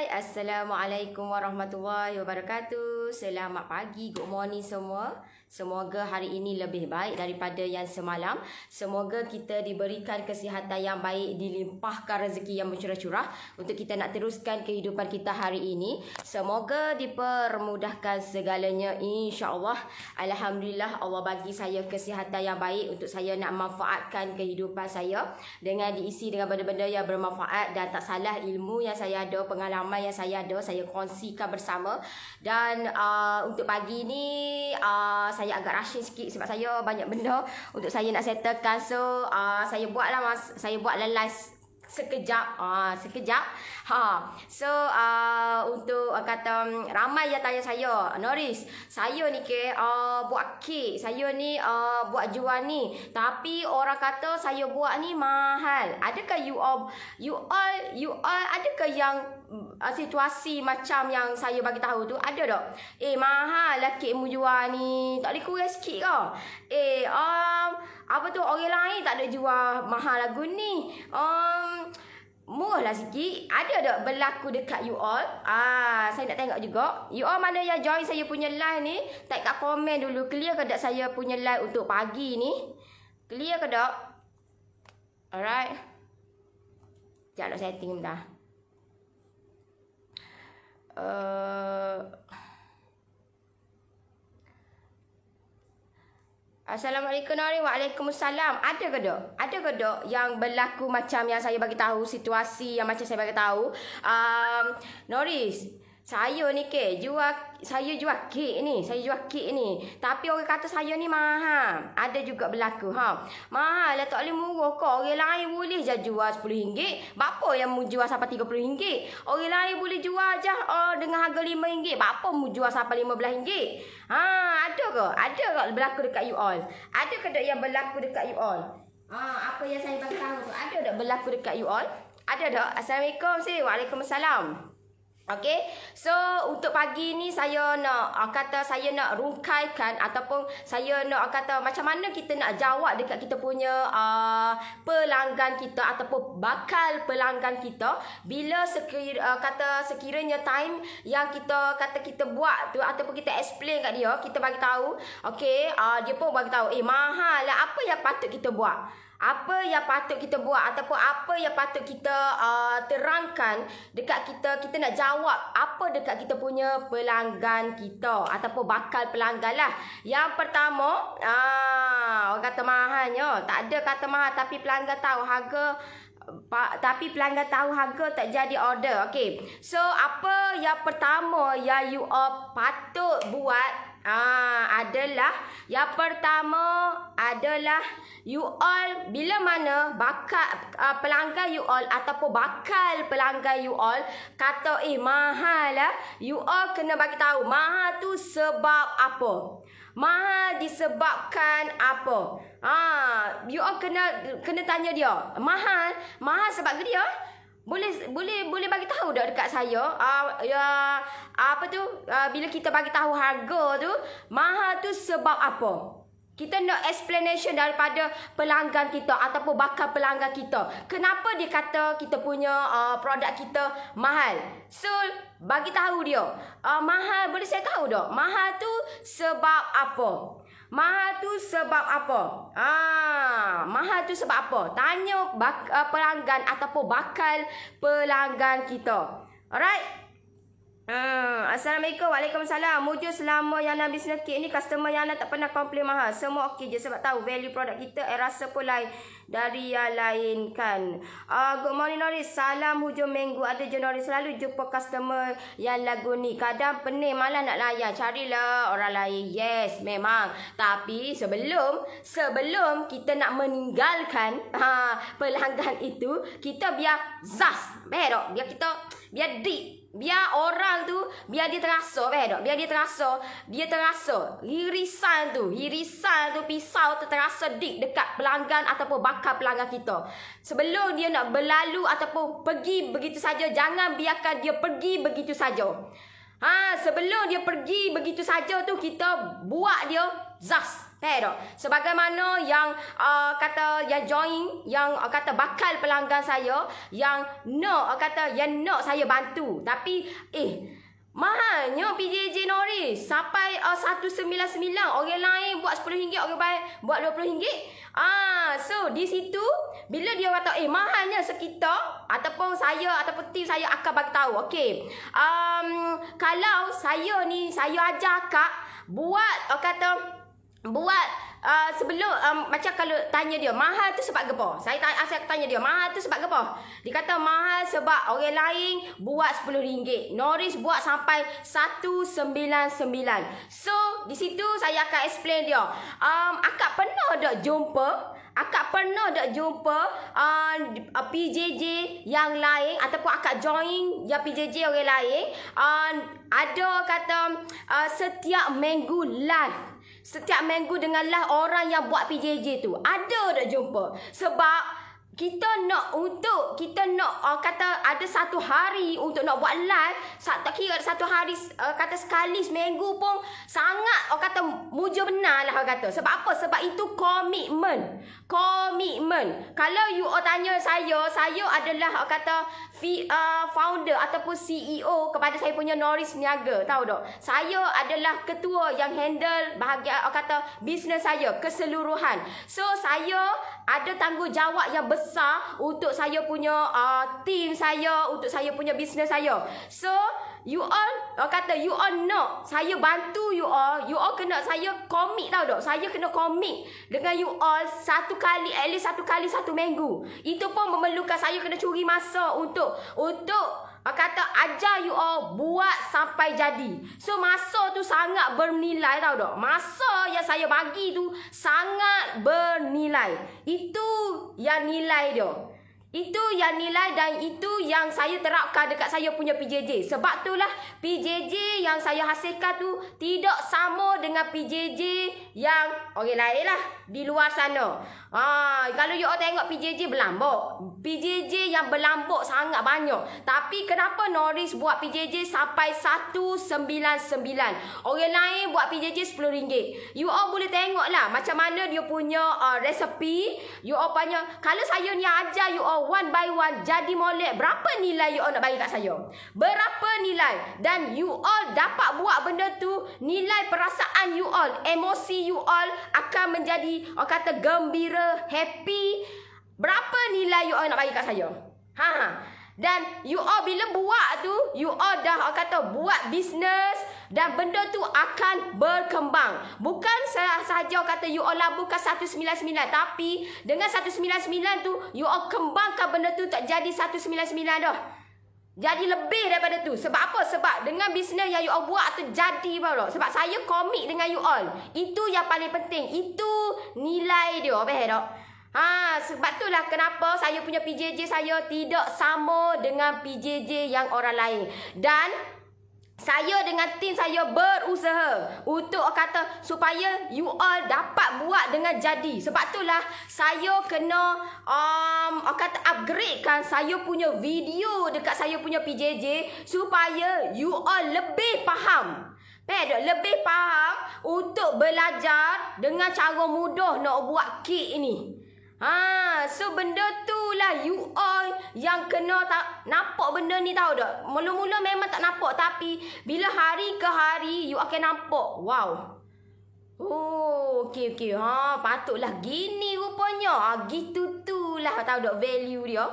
Hai, Assalamualaikum warahmatullahi wabarakatuh. Selamat pagi, good morning semua. Semoga hari ini lebih baik daripada yang semalam. Semoga kita diberikan kesihatan yang baik, dilimpahkan rezeki yang bercurah-curah untuk kita nak teruskan kehidupan kita hari ini. Semoga dipermudahkan segalanya, insya-Allah. Alhamdulillah, Allah bagi saya kesihatan yang baik untuk saya nak manfaatkan kehidupan saya dengan diisi dengan benda-benda yang bermanfaat, dan tak salah ilmu yang saya ada, pengalaman yang saya ada, saya kongsikan bersama. Dan untuk pagi ni saya agak rushing sikit sebab saya banyak benda untuk saya nak settlekan. So saya buatlah live sekejap. So untuk kata ramai yang tanya saya, Noris, saya ni buat kek, saya ni buat jual ni, tapi orang kata saya buat ni mahal. Adakah you all adakah yang situasi macam yang saya bagi tahu tu ada tak? Mahal lah kek mu jual ni, tak boleh kurang sikit ke? Apa tu, orang lain tak ada jual mahal lagu ni, murah lah sikit. Ada tak berlaku dekat you all? Saya nak tengok juga. You all mana yang join saya punya live ni, type kat komen dulu, clear ke tak saya punya live untuk pagi ni? Clear ke tak? Alright. Sekejap nak setting bentar. Assalamualaikum Nori. Waalaikumsalam. Ada ke tak yang berlaku macam yang saya bagi tahu, situasi yang macam saya bagi tahu? Noris, saya ni saya jual kek ni, tapi orang kata saya ni mahal. Ada juga berlaku mahal lah, tak boleh murah kau. Orang lain boleh je jual RM10. Bapa yang mu jual sampai RM30? Orang lain boleh jual je dengan harga RM5. Bapa mu jual sampai RM15? Ada ke berlaku dekat you all? Ada ke tak yang berlaku dekat you all? Apa yang saya bagi tahu tu ada tak berlaku dekat you all? Ada tak? Assalamualaikum. Waalaikumsalam. Okay, so untuk pagi ni saya nak saya nak rungkaikan, ataupun saya nak macam mana kita nak jawab dekat kita punya pelanggan kita ataupun bakal pelanggan kita bila sekiranya time yang kita buat tu ataupun kita explain kat dia, kita bagi tahu, okay, dia pun bagi tahu mahal lah, apa yang patut kita buat? Apa yang patut kita buat ataupun apa yang patut kita terangkan dekat kita nak jawab apa dekat kita punya pelanggan kita ataupun bakal pelanggan lah. Yang pertama, orang kata mahalnya, tak ada kata mahal, tapi pelanggan tahu harga, tak jadi order. Okay, so apa yang pertama yang you all patut buat adalah, yang pertama adalah you all bila mana pelanggan you all ataupun bakal pelanggan you all kata mahal lah, you all kena bagi tahu mahal tu sebab apa. Mahal disebabkan apa? You all kena tanya dia, mahal sebab ke dia? Boleh bagi tahu dak dekat saya? Bila kita bagi tahu harga tu, mahal tu sebab apa? Kita nak explanation daripada pelanggan kita ataupun bakal pelanggan kita. Kenapa dia kata kita punya produk kita mahal? So, bagi tahu dia. Mahal, boleh saya tahu tak? Mahal tu sebab apa? Mahal tu sebab apa? Mahal tu sebab apa? Tanya pelanggan ataupun bakal pelanggan kita. Alright? Assalamualaikum. Waalaikumsalam. Mujur selama yang nak bisnes kek ni, customer yang tak pernah komplain mahal. Semua okey je sebab tahu value produk kita. Rasa pun lain dari yang lain kan. Good morning Noris. Salam hujung minggu. Ada je Noris selalu jumpa customer yang lagu ni. Kadang pening malah nak layan. Carilah orang lain. Yes, memang. Tapi sebelum kita nak meninggalkan pelanggan itu, kita biar zas. Biar deep. Biar orang tu, biar dia terasa, dia terasa irisan tu pisau tu terasa dik dekat pelanggan ataupun bakal pelanggan kita. Sebelum dia nak berlalu ataupun pergi begitu saja, jangan biarkan dia pergi begitu saja. Sebelum dia pergi begitu saja tu, kita buat dia zas. Faham tak? Sebagaimana yang kata yang join, yang kata bakal pelanggan saya, yang nak saya bantu. Tapi mahalnya PJJ Norris. Sampai 199. Orang lain buat RM10, orang lain buat RM20. So di situ bila dia kata mahalnya sekitar, ataupun saya ataupun tim saya akan bagi tahu. Okey. Kalau saya ni, saya ajar akak buat sebelum macam kalau tanya dia mahal tu sebab apa? Saya tanya dia mahal tu sebab apa? Dia kata mahal sebab orang lain buat RM10. Norris buat sampai 199. So di situ saya akan explain dia. Akak pernah tak jumpa PJJ yang lain ataupun akak join yang PJJ orang lain ada kata setiap minggu live. Setiap minggu dengan live orang yang buat PJJ tu. Ada tak jumpa? Sebab kita nak kata ada satu hari untuk nak buat live, tak kira satu hari kata sekali seminggu pun sangat kata muja benar lah kata. Sebab apa? Sebab itu komitmen. Kalau you tanya saya adalah kata founder ataupun CEO kepada saya punya Norris Niaga, tahu tak? Saya adalah ketua yang handle bahagian kata bisnes saya keseluruhan. So saya ada tanggungjawab yang besar untuk saya punya team saya, untuk saya punya bisnes saya. So you all nak saya bantu you all kena saya komit, tahu tak? Saya kena komit dengan you all at least satu kali satu minggu. Itu pun memerlukan saya kena curi masa untuk kata ajar you all buat sampai jadi. So masa tu sangat bernilai, tahu tak? Masa yang saya bagi tu sangat bernilai. Itu yang nilai dia. Itu yang nilai dan itu yang saya terapkan dekat saya punya PJJ. Sebab itulah PJJ yang saya hasilkan tu tidak sama dengan PJJ yang orang lain lah di luar sana. Kalau you all tengok PJJ berlambak. PJJ yang berlambak sangat banyak. Tapi kenapa Norris buat PJJ sampai 199? Orang lain buat PJJ RM10. You all boleh tengok lah macam mana dia punya resepi. You all punya, kalau saya ni ajar you all one by one jadi molek, berapa nilai you all nak bagi kat saya? Berapa nilai? Dan you all dapat buat benda tu, nilai perasaan you all, emosi you all akan menjadi kata gembira, happy. Berapa nilai you all nak bagi kat saya? Dan you all bila buat tu, you all dah kata buat bisnes dan benda tu akan berkembang. Bukan sahaja kata you all laburkan 199, tapi dengan 199 tu you all kembangkan benda tu tak jadi 199 dah. Jadi lebih daripada tu. Sebab apa? Sebab dengan bisnes yang you all buat tu jadi baru. Sebab saya komit dengan you all. Itu yang paling penting. Itu nilai dia. Faham tak? Sebab itulah kenapa saya punya PJJ saya tidak sama dengan PJJ yang orang lain. Dan saya dengan tim saya berusaha untuk kata supaya you all dapat buat dengan jadi. Sebab itulah saya kena kata upgradekan saya punya video dekat saya punya PJJ supaya you all lebih faham. Lebih faham untuk belajar dengan cara mudah nak buat kek ini. So benda tu lah you all yang kena tak nampak benda ni, tahu tak? Mula-mula memang tak nampak, tapi bila hari ke hari you akan nampak. Wow. Okey. Patutlah gini rupanya. Gitu tu lah, tahu tak value dia.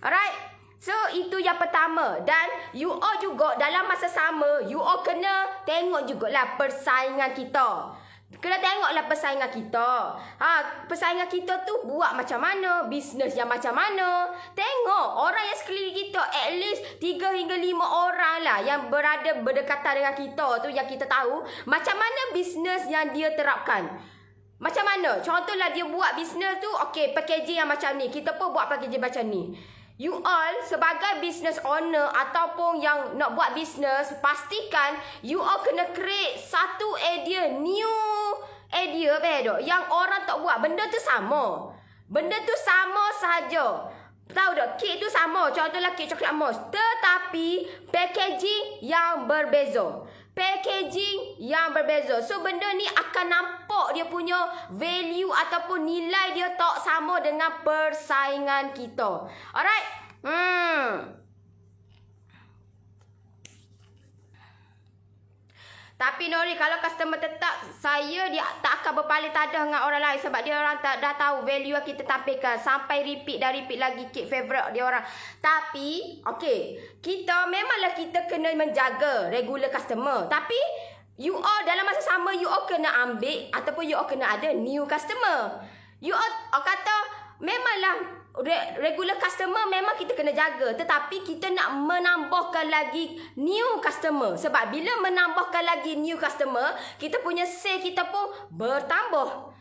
Alright. So itu yang pertama. Dan you all juga dalam masa sama, you all kena tengok jugalah persaingan kita. Kena tengoklah persaingan kita. Persaingan kita tu buat macam mana, bisnes yang macam mana. Tengok orang yang sekeliling kita, at least 3 hingga 5 orang lah yang berada berdekatan dengan kita tu, yang kita tahu macam mana bisnes yang dia terapkan. Macam mana? Contohlah dia buat bisnes tu, okey, packaging yang macam ni. Kita pun buat packaging macam ni. You all sebagai business owner ataupun yang nak buat business, pastikan you all kena create satu idea, new idea yang orang tak buat. Benda tu sama. Benda tu sama sahaja. Tahu tak, kek tu sama. Contohlah kek coklat mousse. Tetapi packaging yang berbeza. Packaging yang berbeza. So, benda ni akan nampak dia punya value ataupun nilai dia tak sama dengan persaingan kita. Alright? Tapi Nori, kalau customer tetap, saya dia tak akan berpaling tadah dengan orang lain sebab dia orang dah tahu value yang kita tampilkan. Sampai repeat dah repeat lagi kek favorite dia orang. Tapi, okey, kita memanglah kita kena menjaga regular customer. Tapi, you all dalam masa sama, you all kena ambil ataupun you all kena ada new customer. You all kata, memanglah regular customer memang kita kena jaga, tetapi kita nak menambahkan lagi new customer. Sebab bila menambahkan lagi new customer, kita punya sale kita pun bertambah.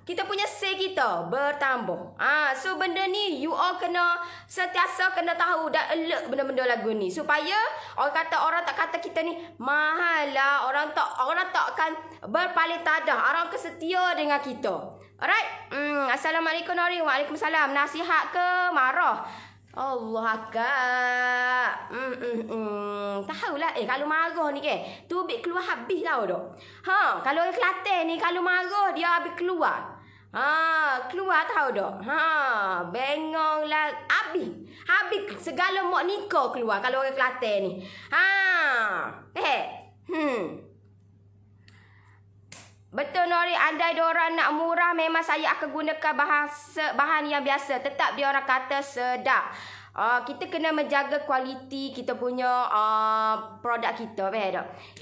Kita punya sale kita bertambah. So benda ni you all kena sentiasa kena tahu dan alert benda-benda lagu ni supaya orang tak kata kita ni mahal lah. Orang tak akan berpaling tadah. Orang akan setia dengan kita. Alright. Assalamualaikum Nori. Waalaikumsalam. Nasihat ke marah? Allah akak. Tahulah. Kalau marah ni tubik keluar habis tau dok. Kalau orang Kelantan ni kalau marah dia habis keluar. Keluar tahu dok. Bengong lah habis. Habis segala mak nikah keluar kalau orang Kelantan ni. Betul Nori, andai diorang nak murah memang saya akan gunakan bahan yang biasa. Tetap diorang kata sedap. Kita kena menjaga kualiti kita punya produk kita.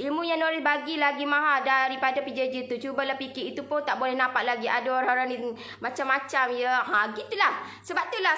Ilmu yang Nori bagi lagi mahal daripada PJJ tu. Cubalah fikir, itu pun tak boleh nampak lagi. Ada orang-orang ni macam-macam ya. Gitulah. Sebab itulah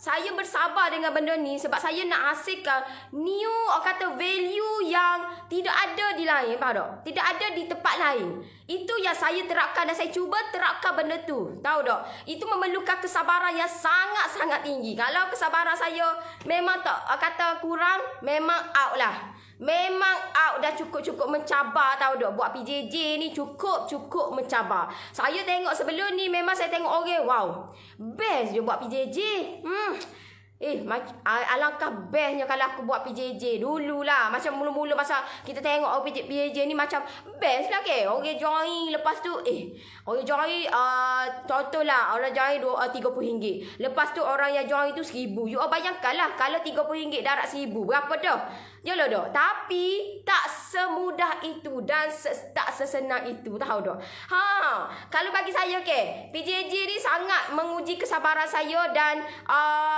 saya bersabar dengan benda ni. Sebab saya nak hasilkan new kata value yang tidak ada di lain. Faham tak? Tidak ada di tempat lain. Itu yang saya terapkan dan saya cuba terapkan benda tu. Tahu tak? Itu memerlukan kesabaran yang sangat-sangat tinggi. Kalau kesabaran saya memang tak kata kurang, memang out lah. Memang out dah cukup-cukup mencabar tahu tak. Buat PJJ ni cukup-cukup mencabar. Saya tengok sebelum ni memang saya tengok orang, wow, best je buat PJJ. Alangkah bestnya kalau aku buat PJJ dululah. Macam mula-mula masa kita tengok PJJ ni macam best lah ke. Orang join lepas tu orang join contohlah orang join RM30. Lepas tu orang yang join tu RM1,000. You all bayangkanlah kalau RM30 darab RM1,000 berapa dah? Yalah dah. Tapi tak semudah itu dan tak sesenang itu, tahu dah. Kalau bagi saya PJJ ni sangat menguji kesabaran saya dan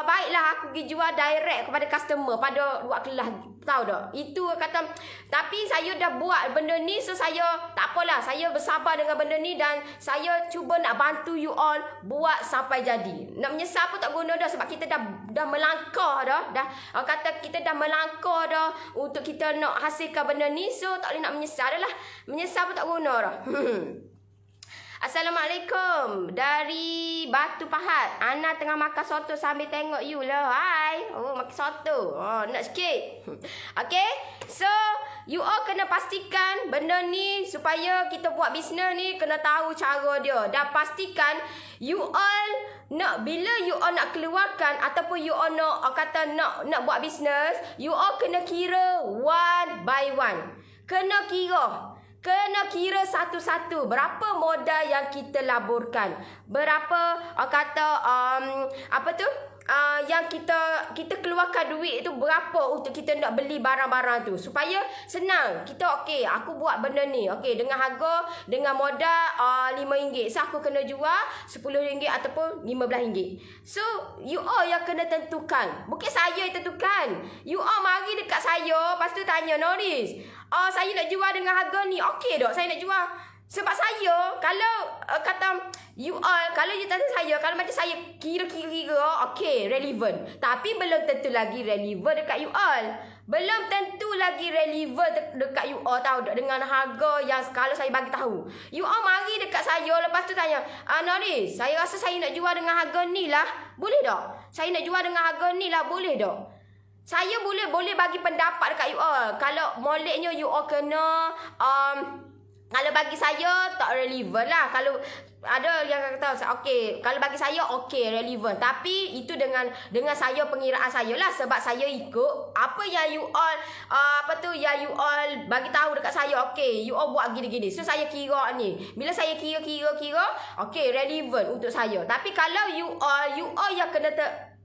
baiklah aku pergi jual direct kepada customer pada buat kelas, tahu tak? Itu kata, tapi saya dah buat benda ni, so saya tak apalah, saya bersabar dengan benda ni dan saya cuba nak bantu you all buat sampai jadi. Nak menyesal pun tak guna dah sebab kita dah melangkah dah kata kita dah melangkah dah untuk kita nak hasilkan benda ni, so tak boleh nak menyesal dah lah. Menyesal pun tak guna dah. Assalamualaikum dari Batu Pahat. Ana tengah makan soto sambil tengok you lah. Hai. Makan soto. Nak sikit. Okay. So, you all kena pastikan benda ni supaya kita buat bisnes ni kena tahu cara dia. Dan pastikan you all bila you all nak keluarkan ataupun you all nak buat bisnes, you all kena kira one by one. Kena kira satu-satu berapa modal yang kita laburkan. Berapa yang kita keluarkan duit tu berapa untuk kita nak beli barang-barang tu supaya senang. Kita aku buat benda ni dengan harga dengan modal RM5. So aku kena jual RM10 ataupun RM15. So you all yang kena tentukan. Bukan saya yang tentukan. You all mari dekat saya, lepas tu tanya, Noris, saya nak jual dengan harga ni. Okey tak saya nak jual? Sebab saya kalau kata you all, kalau you tanya saya, kalau macam saya kira-kira relevan, tapi belum tentu lagi relevan dekat you all. Belum tentu lagi relevan dekat you all, tahu tak, dengan harga yang kalau saya bagi tahu. You all mari dekat saya, lepas tu tanya, Noris, saya rasa saya nak jual dengan harga ni lah. Boleh tak? Saya nak jual dengan harga ni lah, boleh tak? Saya boleh bagi pendapat dekat you all. Kalau moleknya you all kena Kalau bagi saya tak relevan lah. Kalau ada yang kata okey, kalau bagi saya okey relevan, tapi itu dengan saya pengiraan saya lah, sebab saya ikut apa yang you all yang you all bagi tahu dekat saya. Okey, you all buat gini-gini. So saya kira ni. Bila saya kira okey relevan untuk saya. Tapi kalau you all yang kena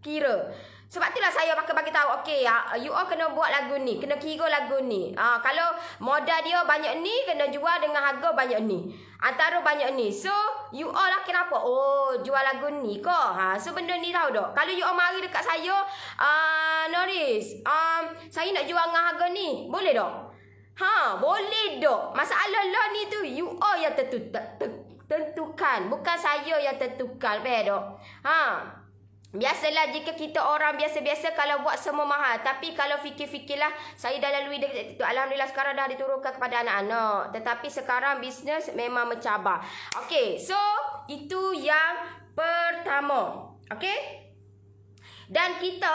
kira. Sebab itulah saya bagi tahu, okey, you all kena buat lagu ni, kena kira lagu ni. Kalau modal dia banyak ni, kena jual dengan harga banyak ni. Antara banyak ni. So, you all lah kenapa? Oh, jual lagu ni ke? So benda ni tahu tak? Kalau you all mari dekat saya, Norris, saya nak jual dengan harga ni. Boleh tak? Boleh tak? Masalah lah ni tu, you all yang tentukan. Bukan saya yang tentukan. Faham tak? Biasalah jika kita orang biasa-biasa kalau buat semua mahal. Tapi kalau fikir-fikirlah, saya dah lalui itu. Alhamdulillah sekarang dah diturunkan kepada anak-anak. Tetapi sekarang bisnes memang mencabar. Okey, so itu yang pertama. Okey? Dan kita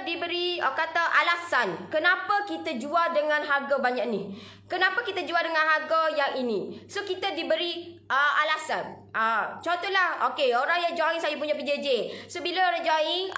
diberi alasan kenapa kita jual dengan harga banyak ni. Kenapa kita jual dengan harga yang ini. So kita diberi alasan. Contohlah, okey, orang yang join saya punya PJJ. So bila orang join,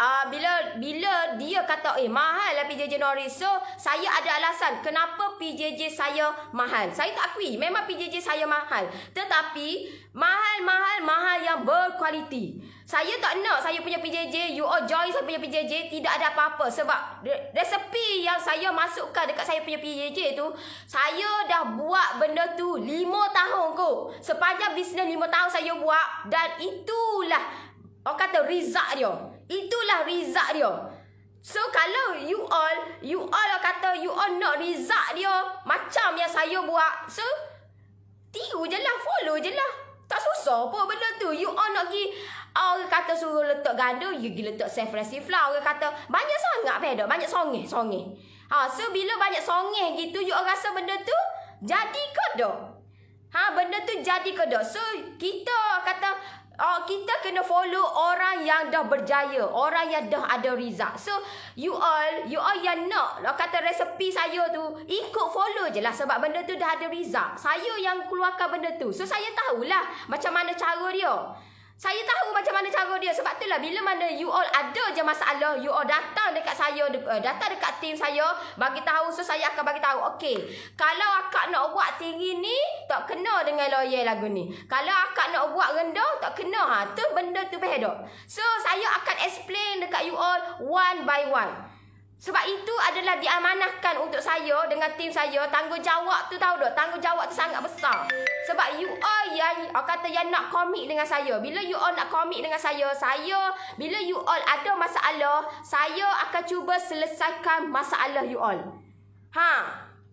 bila dia kata mahal lah PJJ Norris. So saya ada alasan kenapa PJJ saya mahal. Saya tak akui memang PJJ saya mahal. Tetapi mahal yang berkualiti. Saya tak nak saya punya PJJ, you all join saya punya PJJ, tidak ada apa-apa. Sebab resepi yang saya masukkan dekat saya punya PJJ tu, saya dah buat benda tu 5 tahun kot. Sepanjang bisnes 5 tahun saya buat. Dan itulah, orang kata result dia. Itulah result dia. So kalau you all kata you all nak result dia macam yang saya buat, so tiru je lah, follow je lah. Tak susah pun benda tu. You all nak pergi, orang kata suruh letak ganda, you pergi letak self-resive lah. Orang kata banyak sangat pada, banyak songeh. So bila banyak songeh gitu, you all rasa benda tu jadi ke tak? Benda tu jadi ke tak? So kita kata kita kena follow orang yang dah berjaya, orang yang dah ada result. So you all yang nak kata resepi saya tu, ikut follow je lah. Sebab benda tu dah ada result. Saya yang keluarkan benda tu. So saya tahulah macam mana cara dia. Saya tahu macam mana cara dia. Sebab itulah bila mana you all ada je masalah, you all datang dekat saya, datang dekat tim saya, bagi tahu. So saya akan bagi tahu, okey, kalau akak nak buat tinggi ni, tak kena dengan lawyer lagu ni. Kalau akak nak buat rendah, tak kena. Tu benda tu faham tak? So saya akan explain dekat you all one by one. Sebab itu adalah diamanahkan untuk saya dengan tim saya. Tanggungjawab tu tahu tak? Tanggungjawab tu sangat besar. Sebab you all yang kata yang nak komit dengan saya. Bila you all nak komit dengan saya, bila you all ada masalah, saya akan cuba selesaikan masalah you all.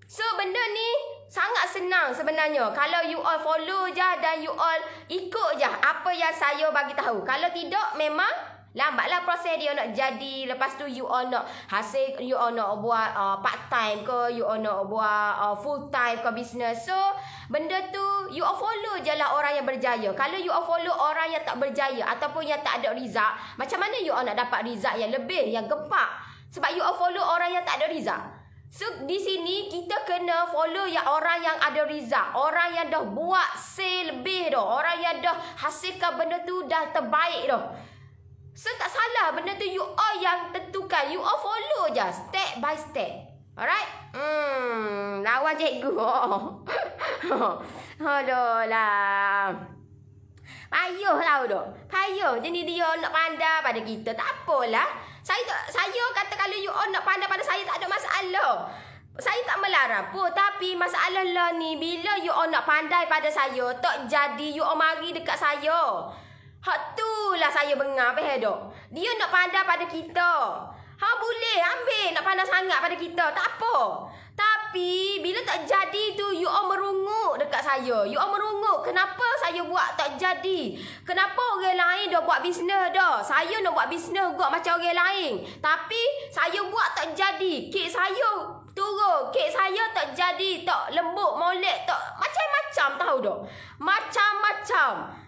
So benda ni sangat senang sebenarnya. Kalau you all follow je dan you all ikut je apa yang saya bagi tahu. Kalau tidak, memang lambatlah proses dia nak jadi. Lepas tu you all nak hasil, you all nak buat part time ke, you all nak buat full time ke bisnes. So benda tu you all follow je lah orang yang berjaya. Kalau you all follow orang yang tak berjaya ataupun yang tak ada result, macam mana you all nak dapat result yang lebih, yang gempak? Sebab you all follow orang yang tak ada result. So di sini kita kena follow yang orang yang ada result, orang yang dah buat sale lebih dah, orang yang dah hasilkan benda tu dah terbaik dah. So tak salah, benda tu you all yang tentukan. You all follow je step by step. Alright? Lawan cikgu. Aduh lah. Payuh tahu tak? Payuh. Jadi dia nak pandai pada kita. Tak apalah. Saya kata kalau you all nak pandai pada saya, tak ada masalah. Saya tak melarang pun. Tapi masalah lah ni, bila you all nak pandai pada saya, tak jadi you all mari dekat saya. Hak tu lah saya bengar, faham tak? Dia nak pandai pada kita. Boleh ambil nak pandai sangat pada kita, tak apa. Tapi bila tak jadi tu, you all merungut dekat saya. You all merungut, kenapa saya buat tak jadi? Kenapa orang lain dah buat bisnes dah? Saya nak buat bisnes buat macam orang lain. Tapi saya buat tak jadi. Kek saya turun, kek saya tak jadi, tak lembut, molek, tak macam-macam tahu tak? Macam-macam.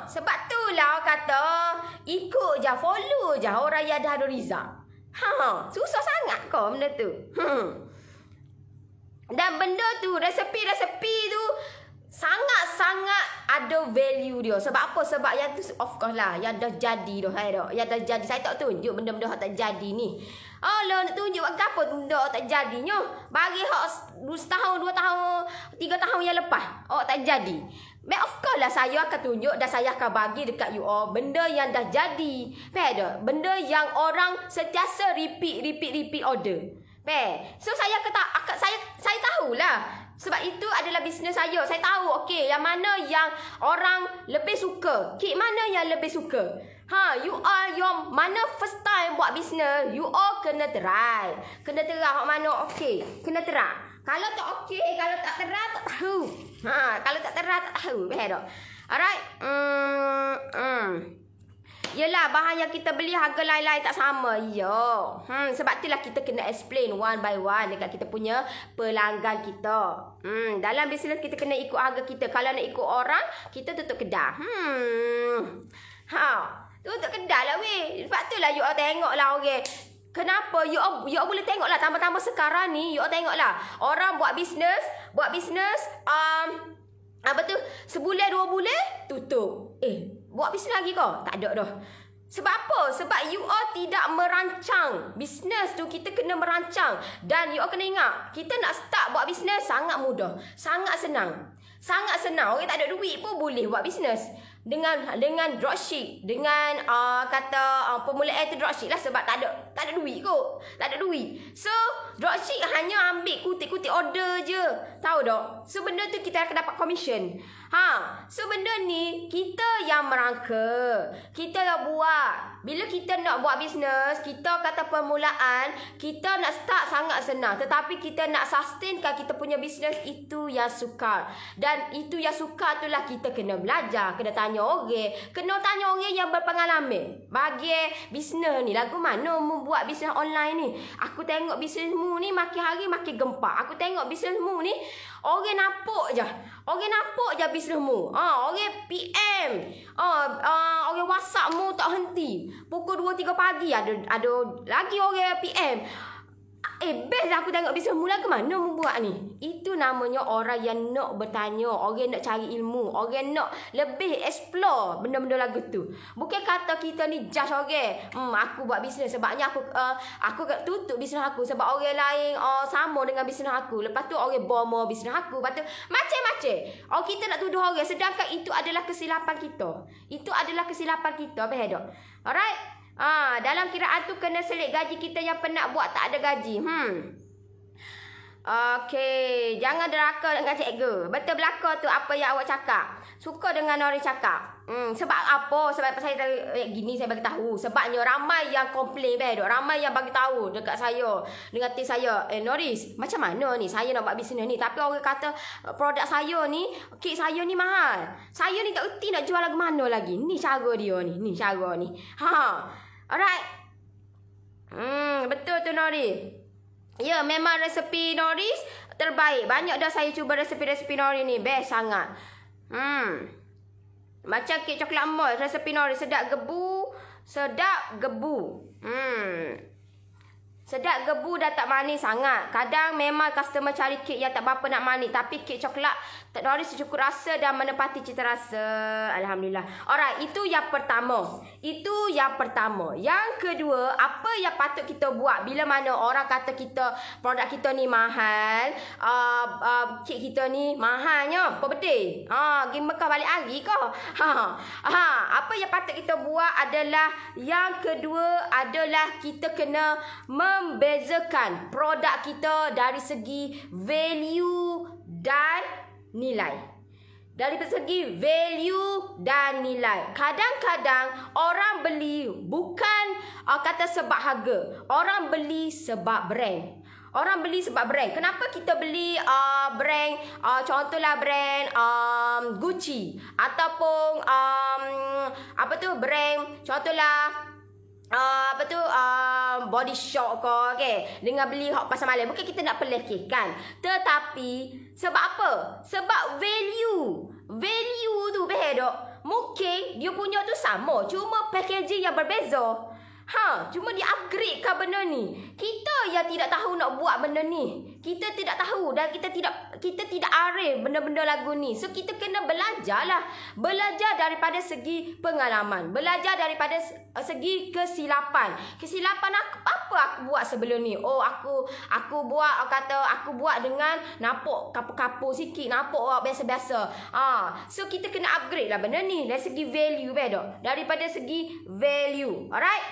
Sebab tu lah kata ikut je, follow je orang yang dah ada result. Susah sangat kau benda tu. Dan benda tu, resepi-resepi tu sangat-sangat ada value dia. Sebab apa? Sebab yang tu of course lah, yang dah jadi dah saya dah. Yang dah jadi, saya tak tunjuk benda-benda hak tak jadi ni. Lah nak tunjuk apa benda hak tak jadinya. Bagi hak setahun, 2 tahun, 3 tahun yang lepas hak tak jadi. Of course lah saya akan tunjuk dan saya akan bagi dekat you all benda yang dah jadi. Faham tak? Benda yang orang sentiasa repeat order. So saya tahulah. Sebab itu adalah bisnes saya. Saya tahu okey yang mana yang orang lebih suka. Kik mana yang lebih suka. You all yang mana first time buat bisnes, you all kena try. Kena try hak mana okey. Kena try. Kalau tak okey, kalau tak try tak tahu. Kalau tak try tak tahu. Faham tak? Alright. Yelah, bahan yang kita beli harga lain-lain tak sama. Ya. Sebab itulah kita kena explain one by one dekat kita punya pelanggan kita. Dalam bisnes kita kena ikut harga kita. Kalau nak ikut orang, kita tutup kedai. Tutup kedai lah weh. Sebab itulah you all tengoklah orang. Kenapa? You all boleh tengoklah tambah-tambah sekarang ni, you all tengoklah. Orang buat bisnes, apa tu? Sebulan 2 bulan tutup. Buat bisnes lagi kau? Tak ada dah. Sebab apa? Sebab you all tidak merancang. Bisnes tu kita kena merancang. Dan you all kena ingat, kita nak start buat bisnes sangat mudah. Sangat senang. Sangat senang. Orang tak ada duit pun boleh buat bisnes. Dengan dropship, dengan permulaan tu dropship lah, sebab tak ada duit kot. Tak ada duit. So dropship hanya ambil kutip-kutip order je. Tahu tak? So benda tu kita akan dapat commission. So benda ni kita yang merangka, kita yang buat. Bila kita nak buat bisnes, kita kata permulaan, kita nak start sangat senang, tetapi kita nak sustainkan kita punya bisnes, itu yang sukar. Dan itu yang sukar itulah kita kena belajar, kena tanya orang, yang berpengalaman. Bagi bisnes ni lagu mana membuat bisnes online ni? Aku tengok bisnesmu ni makin hari makin gempak. Aku tengok bisnesmu ni orang nampak je. Orang nampak je bisnesmu. Orang PM. Orang WhatsAppmu tak henti. Pukul 2-3 pagi ada lagi orang PM. Best aku tengok bisnesmu lah, ke mana membuat ni? Itu namanya orang yang nak bertanya, orang nak cari ilmu, orang nak lebih explore benda-benda lagu tu. Bukan kata kita ni judge orang. Aku buat bisnes sebabnya aku tutup bisnes aku sebab orang lain sama dengan bisnes aku. Lepas tu orang bomo bisnes aku. Lepas tu macam-macam. Kita nak tuduh orang sedangkan itu adalah kesilapan kita. Itu adalah kesilapan kita. Faham tak? Alright? Dalam kiraan tu kena selit gaji kita yang penat buat tak ada gaji. Okey, jangan deraka dengan cikgu. Betul belaka tu apa yang awak cakap. Suka dengan orang cakap. Sebab apa? Sebab saya gini saya bagi tahu. Sebabnya ramai yang komplain ramai yang bagi tahu dekat saya, dengan tim saya, Noris, macam mana ni saya nak buat bisnes ni tapi orang kata produk saya ni, kek saya ni mahal. Saya ni tak erti nak jual lagu mana lagi. Ni cara dia ni. Ni cara ni. Alright. Betul tu Noris. Ya, memang resepi Noris terbaik. Banyak dah saya cuba resepi-resepi Noris ni. Best sangat. Macam kek coklat mall, resepi Noris sedap gebu. Sedap gebu. Sedap gebu dan tak manis sangat. Kadang memang customer cari kek yang tak berapa nak manis. Tapi kek coklat Noris cukup rasa dan menepati cita rasa. Alhamdulillah. Alright, itu yang pertama. Itu yang pertama. Yang kedua, apa yang patut kita buat bila mana orang kata kita, produk kita ni mahal, kek kita ni mahalnya. Apa betul? Pergi Mekah balik hari ke? Apa yang patut kita buat adalah, yang kedua adalah kita kena membezakan produk kita dari segi value dan nilai. Dari segi value dan nilai. Kadang-kadang orang beli bukan kata sebab harga. Orang beli sebab brand. Orang beli sebab brand. Kenapa kita beli brand, contohlah brand Gucci ataupun brand contohlah Body Shop ke, okay? Dengan beli hak pasar malam. Bukan kita nak pelekehkan, tetapi sebab apa? Sebab value tu beda. Mungkin dia punya tu sama, cuma packaging yang berbeza. Cuma dia upgrade ke benda ni. Kita yang tidak tahu nak buat benda ni. Kita tidak tahu dan kita tidak arif benda-benda lagu ni. So kita kena belajarlah. Belajar daripada segi pengalaman. Belajar daripada segi kesilapan. Kesilapan apa aku buat sebelum ni? Oh, aku buat dengan nampak kapu-kapu sikit, nampak biasa-biasa. So kita kena upgrade lah benda ni dari segi value daripada segi value. Alright?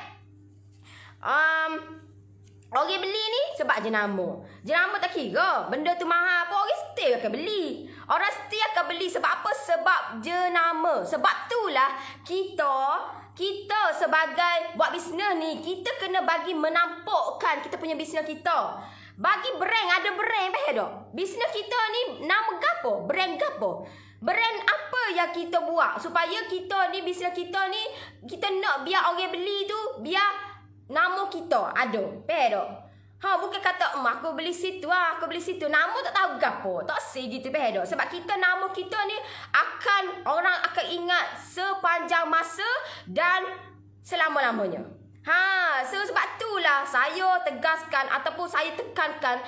Orang beli ni sebab jenama. Jenama tak kira benda tu mahal pun orang still akan beli. Orang still akan beli sebab apa? Sebab jenama. Sebab itulah kita sebagai buat bisnes ni, kita kena bagi menampakkan kita punya bisnes kita. Bagi brand, ada brand tak? Bisnes kita ni nama gapo? Brand gapo? Brand apa yang kita buat supaya kita ni, bisnes kita ni, kita nak biar orang beli tu biar nama kita ada. Bukan kata aku beli situ aku beli situ. Nama tak tahu gapo. Tak sih gitu sebab kita nama kita ni orang akan ingat sepanjang masa dan selama-lamanya. So sebab itulah saya tegaskan ataupun saya tekankan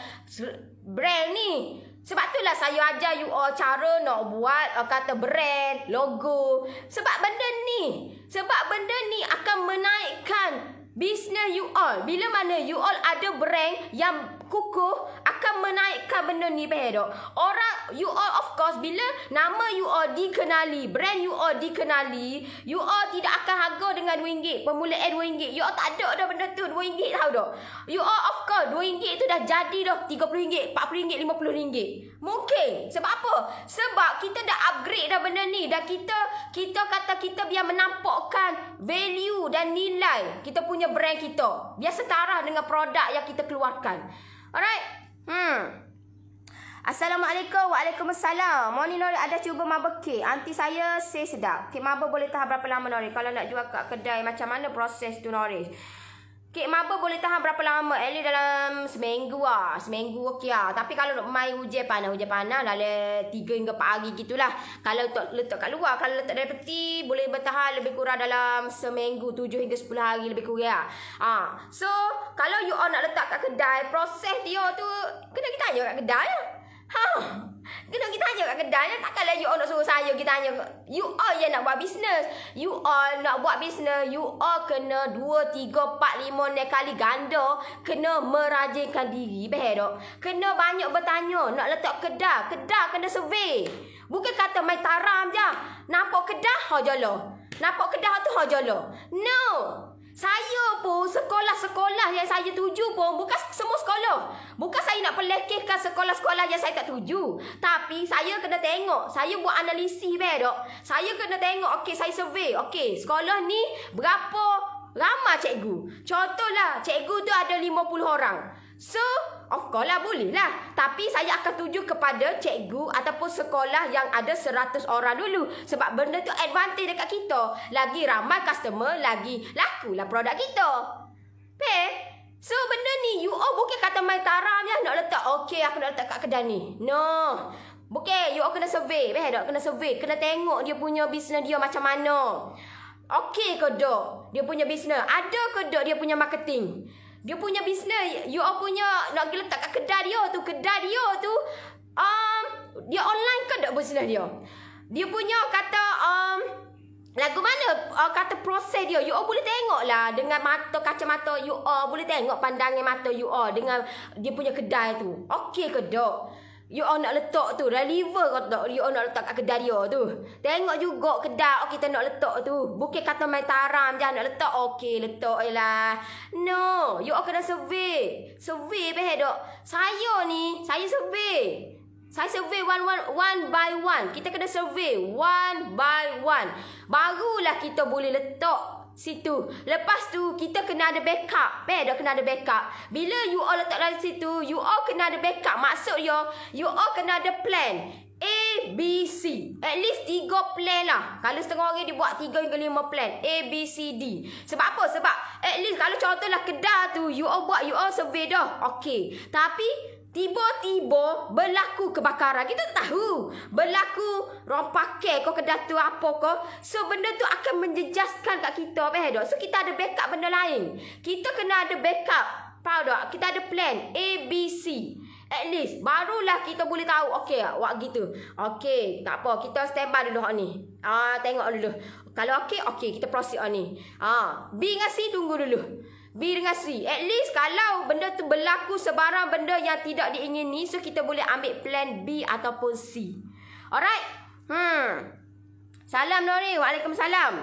brand ni. Sebab itulah saya ajar you all cara nak buat kata brand, logo. Sebab benda ni akan menaikkan bisnes you all. Bila mana you all ada brand yang kukuh, akan menaikkan benda ni orang you all, of course, bila nama you all dikenali, brand you all dikenali, you all tidak akan harga dengan RM2. Permulaan RM2. You all tak ada dah benda tu RM2 tahu dah. You all, of course, RM2 tu dah jadi dah RM30, RM40, RM50. Mungkin. Sebab apa? Sebab kita dah upgrade dah benda ni. Dan kita kata kita biar menampakkan value dan nilai kita punya brand kita. Biar setara dengan produk yang kita keluarkan. Alright? Assalamualaikum. Waalaikumsalam. Morning Nori, ada cuba maba kek. Aunty saya say sedap. Kek maba boleh tahan berapa lama Nori? Kalau nak jual kat kedai, macam mana proses tu Nori? Kek maba boleh tahan berapa lama? At least dalam seminggu lah. Seminggu okey lah. Tapi kalau nak main hujan panas dalam 3 hingga 4 hari gitulah. Kalau letak kat luar, kalau letak dalam peti, boleh bertahan lebih kurang dalam seminggu, 7 hingga 10 hari lebih kurang. So, kalau you all nak letak kat kedai, proses dia tu kena kita tanya kat kedai lah. Kena kita tanya kat kedai lah. Takkanlah you all nak suruh saya kita tanya. You all yang nak buat bisnes. You all nak buat bisnes, you all kena 2, 3, 4, 5 kali ganda. Kena merajinkan diri. Kena banyak bertanya. Nak letak kedai, kena survey. Bukan kata main taram je. Nampak kedai, jala. Nampak kedai tu, jala. No. Saya pun sekolah-sekolah yang saya tuju pun bukan semua sekolah. Bukan saya nak pelekehkan sekolah-sekolah yang saya tak tuju. Tapi saya kena tengok. Saya buat analisis Saya kena tengok. Okey, saya survey. Okey, sekolah ni berapa ramai cikgu. Contohlah, cikgu tu ada 50 orang. So, of course lah, boleh lah. Tapi saya akan tuju kepada cikgu ataupun sekolah yang ada 100 orang dulu. Sebab benda tu advantage dekat kita. Lagi ramai customer, lagi lakulah produk kita. So, benda ni, you all bukan kata main taram je nak letak. Okay, aku nak letak kat kedai ni. No. Bukan, you all kena survey. Kena survey. Kena tengok dia punya bisnes dia macam mana. Okay ke tak dia punya bisnes? Ada ke tak dia punya marketing? Dia punya bisnes, you all punya nak pergi letak kat kedai dia tu. Kedai dia tu, dia online ke tak bisnes dia? Dia punya kata, lagu mana kata proses dia. You all boleh tengok lah dengan mata, kacamata you all. Boleh tengok pandangan mata you all dengan dia punya kedai tu. Okey ke tak? You all nak letak tu, relevant ke tak? You all nak letak kat kedai dia tu. Tengok juga kedai, kita nak letak tu. Bukan kata main taram je nak letak. Okey, letak je lah. No, you all kena survey. Survey tak? Saya ni, saya survey. Saya survey one by one. Kita kena survey one by one. Barulah kita boleh letak situ. Lepas tu kita kena ada backup. Kena ada backup. Bila you all letak dalam situ, you all kena ada backup. Maksud you all kena ada plan A, B, C. At least 3 plan lah. Kalau setengah orang dia buat 3 hingga 5 plan A, B, C, D. Sebab apa? Sebab at least kalau contohlah kedai tu you all buat, you all survey dah. Okey. Tapi tiba-tiba berlaku kebakaran. Kita tak tahu. Berlaku orang pakai kau kedai tu apa kau. So benda tu akan menjejaskan kat kita. So kita ada backup benda lain. Kita kena ada backup. Faham tak? Kita ada plan A, B, C. At least barulah kita boleh tahu. Okey, awak gitu. Okey, tak apa. Kita standby dulu hak ni. Tengok dulu. Kalau okey, kita proceed hak ni. B dengan C tunggu dulu. B dengan C. At least kalau benda tu berlaku sebarang benda yang tidak diingini, so kita boleh ambil plan B ataupun C. Alright? Salam Nori. Waalaikumsalam.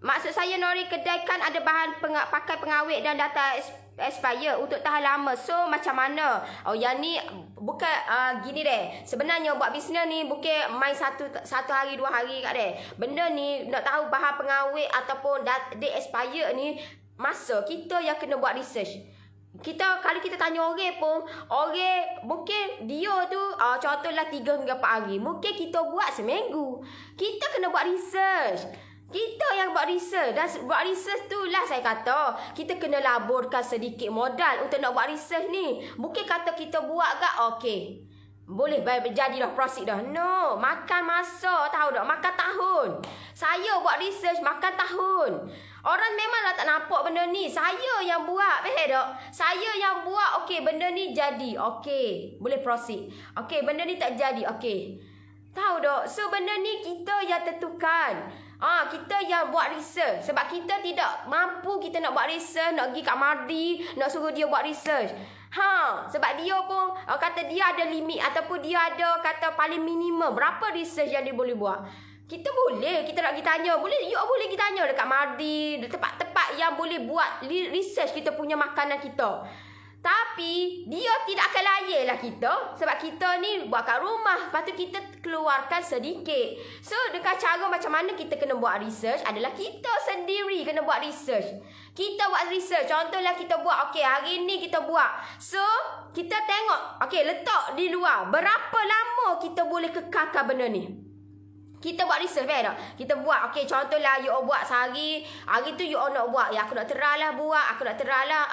Maksud saya Nori, kedai kan ada bahan pakai pengawet dan data expire untuk tahan lama. So macam mana? Yang ni bukan gini deh. Sebenarnya buat bisnes ni bukan main satu hari 2 hari kat deh. Benda ni nak tahu bahan pengawet ataupun date expire ni, masa kita yang kena buat research. Kalau kita tanya orang pun, orang mungkin dia tu contohlah 3 hingga 4 hari. Mungkin kita buat seminggu. Kita kena buat research. Kita yang buat research. Dan buat research tu lah saya kata, kita kena laburkan sedikit modal untuk nak buat research ni. Bukan kata kita buat kat okey, boleh jadilah proceed dah. No, makan masa, tahu tak? Makan tahun. Saya buat research makan tahun. Orang memanglah tak nampak benda ni. Saya yang buat, faham tak? Saya yang buat, okey, benda ni jadi. Okey, boleh proceed. Okey, benda ni tak jadi. Okey. Tahu tak? So benda ni kita yang tentukan. Kita yang buat research. Sebab kita tidak mampu kita nak buat research, nak pergi kat Mardi, nak suruh dia buat research. Sebab dia pun kata dia ada limit ataupun dia ada kata paling minimum berapa research yang dia boleh buat. Kita boleh, kita nak pergi tanya. Boleh, you boleh pergi tanya dekat Mardi, tempat-tempat yang boleh buat research kita punya makanan kita. Tapi dia tidak akan layanlah kita. Sebab kita ni buat kat rumah. Lepas tu kita keluarkan sedikit. So dengan cara macam mana kita kena buat research adalah kita sendiri kena buat research. Kita buat research. Contohlah kita buat, okey, hari ni kita buat. So kita tengok, okey, letak di luar. Berapa lama kita boleh kekalkan benda ni? Kita buat research, tak? Kita buat, okey, contohlah you all buat sehari. Hari tu you all nak buat. Ya, aku nak teralah buat. Aku nak teralah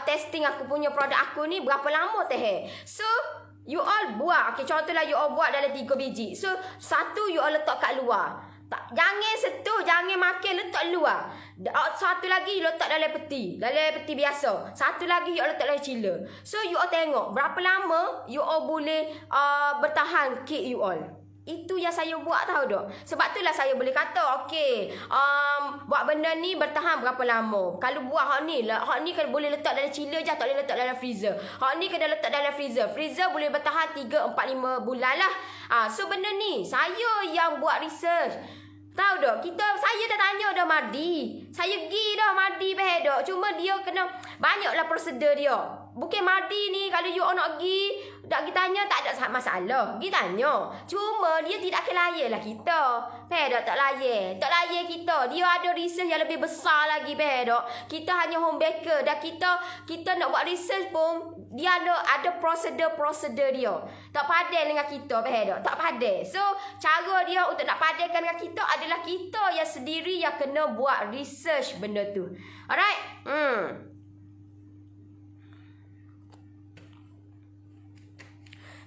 testing aku punya produk aku ni. Berapa lama teh? So, you all buat. Okey, contohlah you all buat dalam 3 biji. So, satu you all letak kat luar. Jangan sentuh, jangan makan, letak luar. Satu lagi you letak dalam peti. Dalam peti biasa. Satu lagi you all letak dalam chiller. So, you all tengok. Berapa lama you all boleh bertahan kek you all. Itu yang saya buat, tahu tak? Sebab itulah saya boleh kata, okey, buat benda ni bertahan berapa lama. Kalau buat hak ni kan boleh letak dalam chiller je, tak boleh letak dalam freezer. Hak ni kena letak dalam freezer. Freezer boleh bertahan 3, 4, 5 bulan lah. So benda ni saya yang buat research. Tahu tak? Saya dah tanya dah Mardi. Saya pergi dah Mardi tak? Cuma dia kena banyaklah prosedur dia. Bukan Mardi ni kalau you nak pergi, tak pergi tanya tak ada masalah. Pergi tanya. Cuma dia tidak akan layanlah kita. Tak layan. Tak layan kita. Dia ada research yang lebih besar lagi. Kita hanya home baker. Dan kita nak buat research pun, dia ada prosedur dia. Tak padan dengan kita. Tak padan. So, cara dia untuk nak padankan dengan kita adalah kita yang sendiri yang kena buat research benda tu. Alright?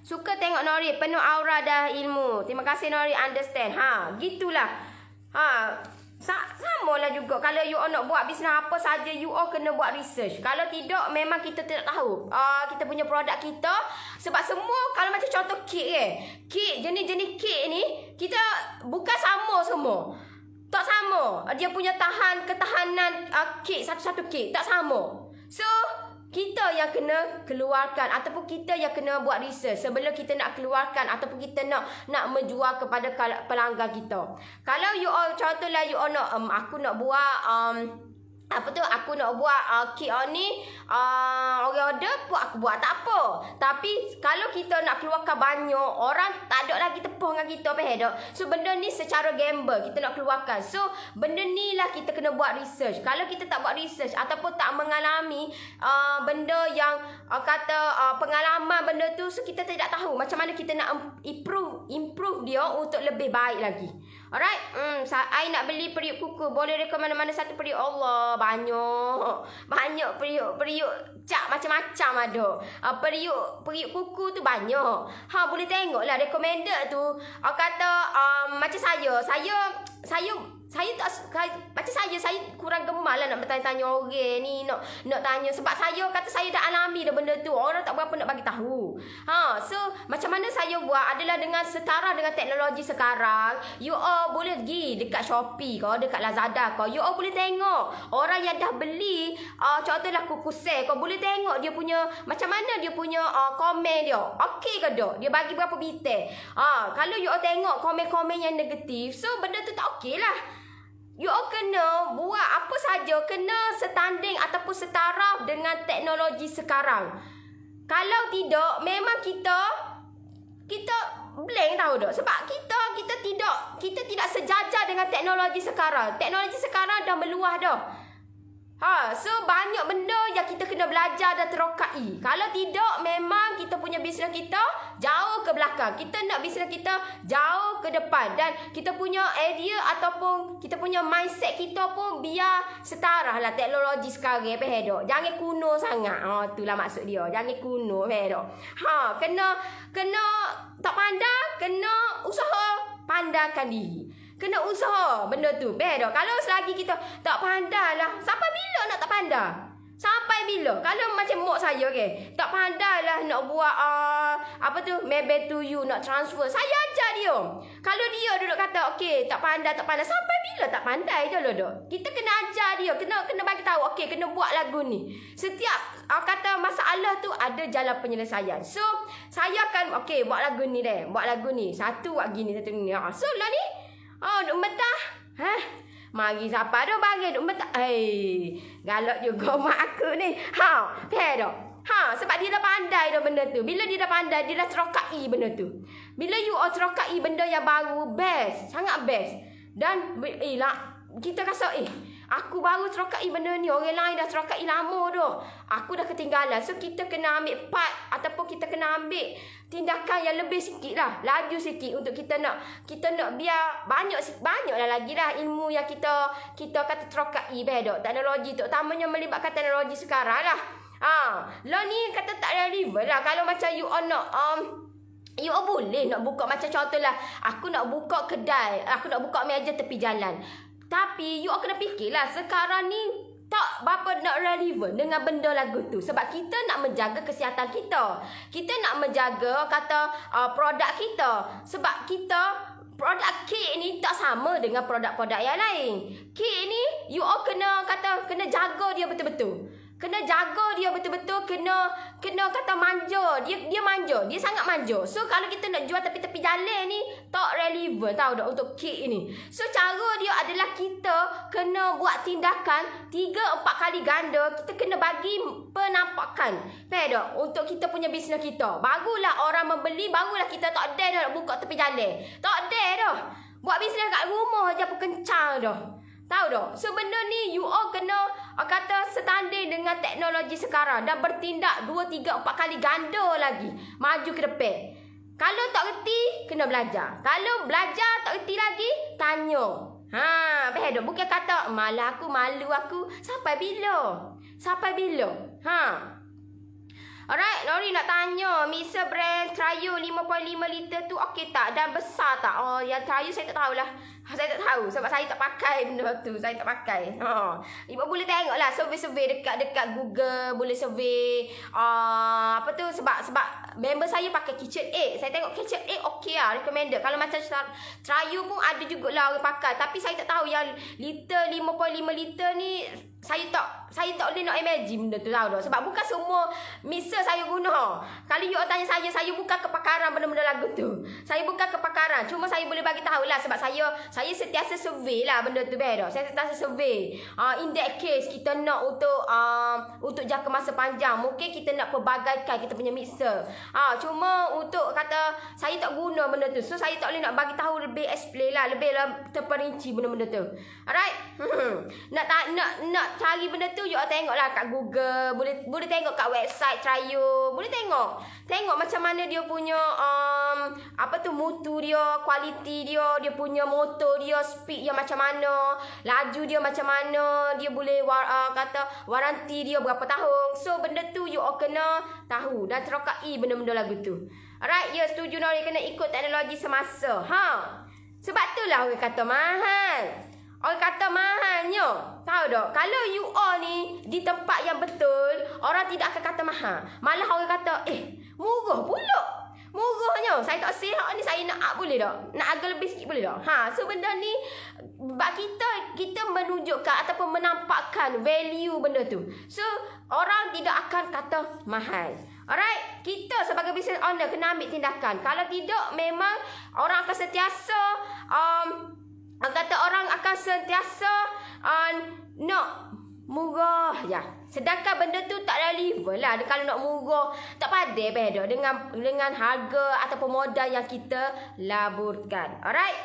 Suka tengok Nori, penuh aura dah ilmu. Terima kasih Nori, understand. Gitulah. Sama lah juga. Kalau you all nak buat bisnes apa saja, you all kena buat research. Kalau tidak, memang kita tidak tahu kita punya produk kita. Sebab semua, kalau macam contoh kek kek, jenis-jenis kek ni, kita bukan sama semua. Tak sama. Dia punya ketahanan kek, satu-satu kek. Tak sama. So, kita yang kena keluarkan ataupun kita yang kena buat research sebelum kita nak keluarkan ataupun kita nak menjual kepada pelanggan kita. Kalau you all contohlah you all nak aku nak buat aku nak buat kek ni orang order pun aku buat tak apa. Tapi kalau kita nak keluarkan banyak, orang tak ada lagi tepung dengan kita, faham tak? So benda ni secara gamble kita nak keluarkan. So benda ni lah kita kena buat research. Kalau kita tak buat research ataupun tak mengalami benda yang kata pengalaman benda tu, so kita tidak tahu macam mana kita nak improve dia untuk lebih baik lagi. Alright? I nak beli periuk kuku. Boleh rekomen mana satu periuk? Allah, banyak periuk cak macam-macam ada. Periuk kuku tu banyak. Boleh tengoklah recommended tu. Kata macam saya macam saya kurang gemar lah nak bertanya-tanya orang ni, nak tanya sebab saya kata saya dah alami dah benda tu. Orang tak berapa nak bagi tahu. So macam mana saya buat adalah dengan setara dengan teknologi sekarang. You all boleh pergi dekat Shopee ke, dekat Lazada ke. You all boleh tengok orang yang dah beli contohlah kuku sale. Kau boleh tengok dia punya macam mana dia punya komen dia. Okey ke tak? Dia bagi berapa bintang. Kalau you all tengok komen-komen yang negatif, so benda tu tak okey lah. You all kena buat apa saja, kena setanding ataupun setara dengan teknologi sekarang. Kalau tidak, memang kita blank tahu tak? Sebab kita tidak sejajar dengan teknologi sekarang. Teknologi sekarang dah meluah dah. So banyak benda yang kita kena belajar dan terokai. Kalau tidak, memang kita punya bisnes kita jauh ke belakang. Kita nak bisnes kita jauh ke depan. Dan kita punya idea ataupun kita punya mindset kita pun biar setara lah teknologi sekarang. Faham tak? Jangan kuno sangat. Itulah maksud dia. Jangan kuno. Faham tak? Kena tak pandai, kena usaha pandaikan diri. Kena usaha benda tu. Betul. Kalau selagi kita tak pandai lah, sampai bila nak tak pandai? Sampai bila? Kalau macam mak saya, okay, tak pandai lah nak buat apa tu, maybe to you, nak transfer. Saya ajar dia. Kalau dia duduk kata, okay, tak pandai. Sampai bila tak pandai je lah dok. Kita kena ajar dia. Kena bagi tahu, okay, kena buat lagu ni. Setiap kata masalah tu ada jalan penyelesaian. So, saya akan, okay, buat lagu ni deh. Buat lagu ni. Satu buat gini, satu ni. So, lah ni. Duk mentah. Mari siapa dah bagi duk mentah. Galak juga mak aku ni. Faham tak? Sebab dia dah pandai dah benda tu. Bila dia dah pandai, dia dah terokai benda tu. Bila you all terokai benda yang baru, best. Sangat best. Dan, kita rasa, aku baru terokai benda ni. Orang lain dah terokai lama dah. Aku dah ketinggalan. So, kita kena ambil part ataupun kita kena ambil tindakan yang lebih sikit lah. Laju sikit untuk kita nak biar banyak lah lagi lah ilmu yang kita kata terokai. Teknologi tu. Utamanya melibatkan teknologi sekarang lah. Lah ni kata tak relevan lah. Kalau macam you all nak you all boleh nak buka macam contohlah aku nak buka kedai, aku nak buka meja tepi jalan. Tapi you all kena fikirlah sekarang ni tak berapa nak relevan dengan benda lagu tu. Sebab kita nak menjaga kesihatan kita. Kita nak menjaga kata produk kita. Sebab kita produk kek ni tak sama dengan produk-produk yang lain. Kek ni you all kena jaga dia betul-betul. Kena jaga dia betul-betul, kena kata manja. Dia manja, dia sangat manja. So kalau kita nak jual tepi-tepi jalan ni tak relevan tahu tak untuk kek ni. So cara dia adalah kita kena buat tindakan 3-4 kali ganda. Kita kena bagi penampakan. Faham tak? Untuk kita punya bisnes kita. Barulah orang membeli, barulah kita tak ada dah nak buka tepi jalan. Tak ada dah. Buat bisnes kat rumah je pun kencang dah. Tahu tak? So benda ni you all kena kata setanding dengan teknologi sekarang dan bertindak 2-3-4 kali ganda lagi maju ke depan. Kalau tak reti kena belajar. Kalau belajar tak reti lagi tanya. Faham tak? Bukan kata malu aku sampai bila? Alright, Nori nak tanya, mixer brand Trio 5.5 liter tu okey tak? Dan besar tak? Yang Trio saya tak tahulah. Saya tak tahu sebab saya tak pakai benda tu. Saya tak pakai. Ibu boleh tengoklah survey-survey dekat Google, boleh survey apa tu sebab member saya pakai KitchenAid. Saya tengok KitchenAid okey lah, recommended. Kalau macam Trio pun ada jugalah orang pakai, tapi saya tak tahu yang liter 5.5 liter ni saya tak boleh nak imagine benda tu tahu tak. Sebab bukan semua mixer saya guna. Kalau you tanya saya bukan kepakaran benda-benda lagu tu. Saya bukan kepakaran. Cuma saya boleh bagi tahulah sebab saya sentiasa survey lah benda tu betul. Saya sentiasa survey. In that case kita nak untuk jangka masa panjang, mungkin kita nak pelbagaikan kita punya mixer. Cuma untuk kata saya tak guna benda tu. So saya tak boleh nak bagi tahu lebih explain lah, lebih terperinci benda-benda tu. Alright. Nak cari benda tu you tengoklah kat Google, boleh tengok kat website Trio, boleh tengok macam mana dia punya apa tu mutu dia, kualiti dia punya motor dia, speed dia macam mana, laju dia macam mana, dia boleh kata waranti dia berapa tahun. So benda tu you kena tahu dan terokai benda-benda lagu tu. Alright, ya setuju Nori, kena ikut teknologi semasa. Sebab itulah orang kata mahal. Orang kata mahalnya. Tahu tak? Kalau you all ni di tempat yang betul, orang tidak akan kata mahal. Malah orang kata, murah pula. Murahnya. Saya tak sihat ni, saya nak up boleh tak? Nak harga lebih sikit boleh tak? So benda ni bab kita menunjukkan ataupun menampakkan value benda tu. So orang tidak akan kata mahal. Alright, kita sebagai business owner kena ambil tindakan. Kalau tidak, memang orang akan sentiasa orang akan sentiasa nak murah je. Sedangkan benda tu tak relevan lah. Kalau nak murah, tak padai beda dengan harga ataupun modal yang kita laburkan. Alright?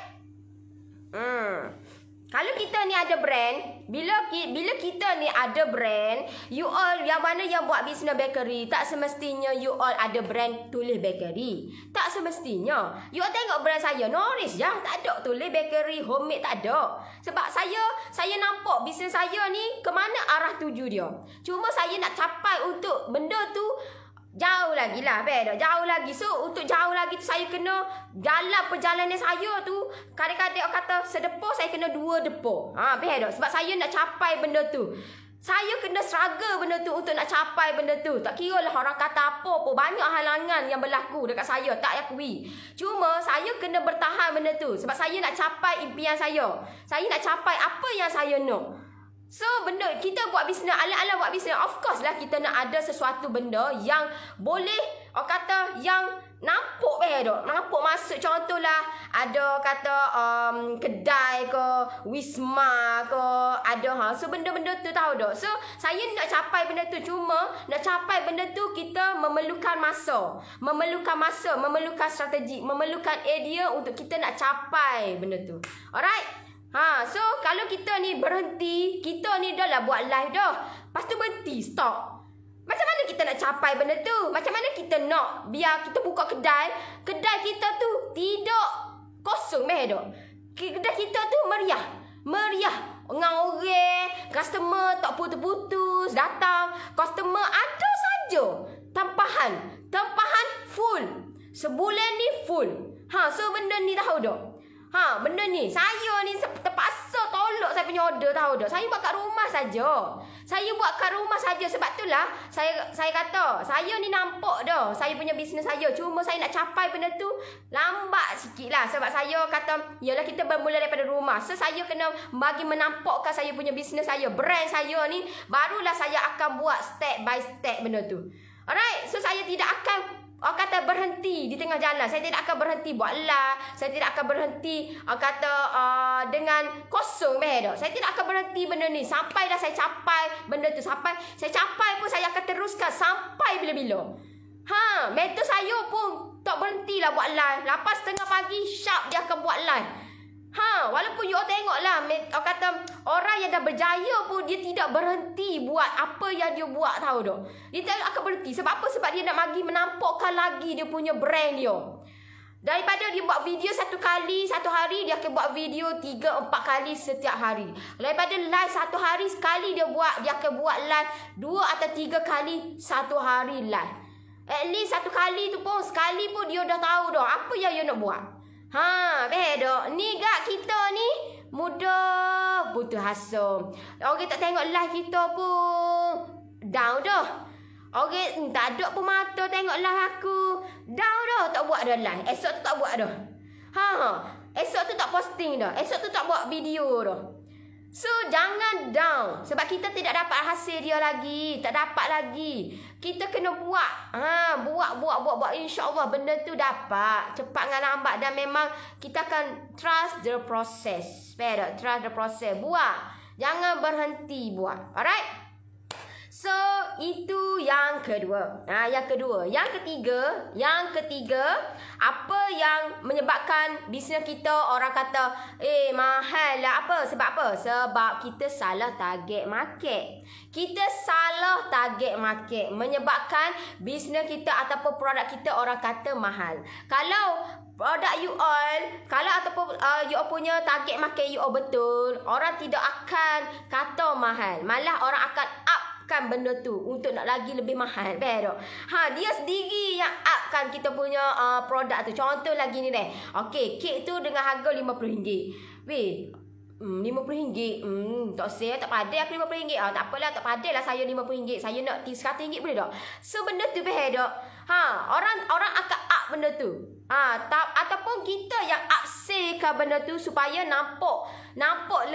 Kalau kita ni ada brand, bila kita ni ada brand, you all yang mana yang buat bisnes bakery, tak semestinya you all ada brand tulis bakery. Tak semestinya. You all tengok brand saya, Norris je, tak ada tulis bakery, homemade, tak ada. Sebab saya nampak bisnes saya ni ke mana arah tuju dia. Cuma saya nak capai untuk benda tu jauh lagi lah, jauh lagi. So untuk jauh lagi tu saya kena dalam perjalanan saya tu, kadang-kadang orang kata sedepa saya kena 2 depa. Sebab saya nak capai benda tu. Saya kena struggle benda tu untuk nak capai benda tu. Tak kira lah orang kata apa pun, banyak halangan yang berlaku dekat saya, tak akui. Cuma saya kena bertahan benda tu sebab saya nak capai impian saya. Saya nak capai apa yang saya nak. So benda kita buat bisnes, ala-ala buat bisnes, of course lah kita nak ada sesuatu benda yang boleh orang kata yang nampak nampak masuk. Contohlah ada kata kedai ke, wisma ke, ada so benda-benda tu tahu tak. So saya nak capai benda tu, cuma nak capai benda tu kita memerlukan masa, memerlukan strategi, memerlukan idea untuk kita nak capai benda tu. Alright? So kalau kita ni berhenti, kita ni dah lah buat live dah, lepas tu berhenti, stop. Macam mana kita nak capai benda tu? Macam mana kita nak biar kita buka kedai kita tu tidak kosong kedai kita tu meriah dengan orang, customer tak putus-putus datang, customer ada saja tempahan full. Sebulan ni full. So benda ni tahu tak? Benda ni saya ni terpaksa tolak saya punya order, tahu tak? Saya buat kat rumah saja. Sebab itulah saya kata saya ni nampak dah saya punya bisnes saya, cuma saya nak capai benda tu lambat sikit lah. Sebab saya kata yalah kita bermula daripada rumah. So saya kena bagi menampakkan saya punya bisnes saya, brand saya ni, barulah saya akan buat step by step benda tu. Alright, so saya tidak akan berhenti di tengah jalan. Saya tidak akan berhenti buat live. Saya tidak akan berhenti dengan kosong. Saya tidak akan berhenti benda ni sampai dah saya capai benda tu. Sampai saya capai pun saya akan teruskan sampai bila-bila. Mentor saya pun tak berhentilah buat live. Lepas tengah pagi sharp dia akan buat live. Walaupun you all tengoklah, orang kata orang yang dah berjaya pun dia tidak berhenti buat apa yang dia buat, tahu tak? Dia tak akan berhenti. Sebab apa? Sebab dia nak bagi menampakkan lagi dia punya brand dia. Daripada dia buat video satu kali satu hari, dia akan buat video 3-4 kali setiap hari. Daripada live satu hari sekali dia akan buat live 2 atau 3 kali satu hari live. At least satu kali tu pun, sekali pun dia dah tahu dah apa yang dia nak buat. Beda. Ni gak kita ni mudah putus asa. Orang tak tengok live kita pun down dah. Orang tak ada pun mata tengok live aku. Down dah, tak buat dah live. Esok tu tak buat dah. Esok tu tak posting dah. Esok tu tak buat video dah. So jangan down. Sebab kita tidak dapat hasil dia lagi. Tak dapat lagi. Kita kena buat. Buat. InsyaAllah benda tu dapat. Cepat dengan lambat. Dan memang kita akan trust the process. Trust the process. Buat. Jangan berhenti buat. Alright? So itu yang kedua. Yang ketiga, apa yang menyebabkan bisnes kita orang kata mahal lah. Sebab apa? Sebab kita salah target market. Menyebabkan bisnes kita ataupun produk kita orang kata mahal. Kalau produk you all, ataupun you all punya target market you all betul, orang tidak akan kata mahal. Malah orang akan upkan benda tu untuk nak lagi lebih mahal. Dia sendiri yang upkan kita punya produk tu. Contoh lagi ni deh. Okey, kek tu dengan harga RM50. RM50. Tak sale, tak pandai aku RM50. Tak apalah, tak pandai lah saya RM50. Saya nak RM100 boleh tak? So benda tu behar tak? Orang akan up benda tu. Ataupun kita yang upsellkan benda tu supaya nampak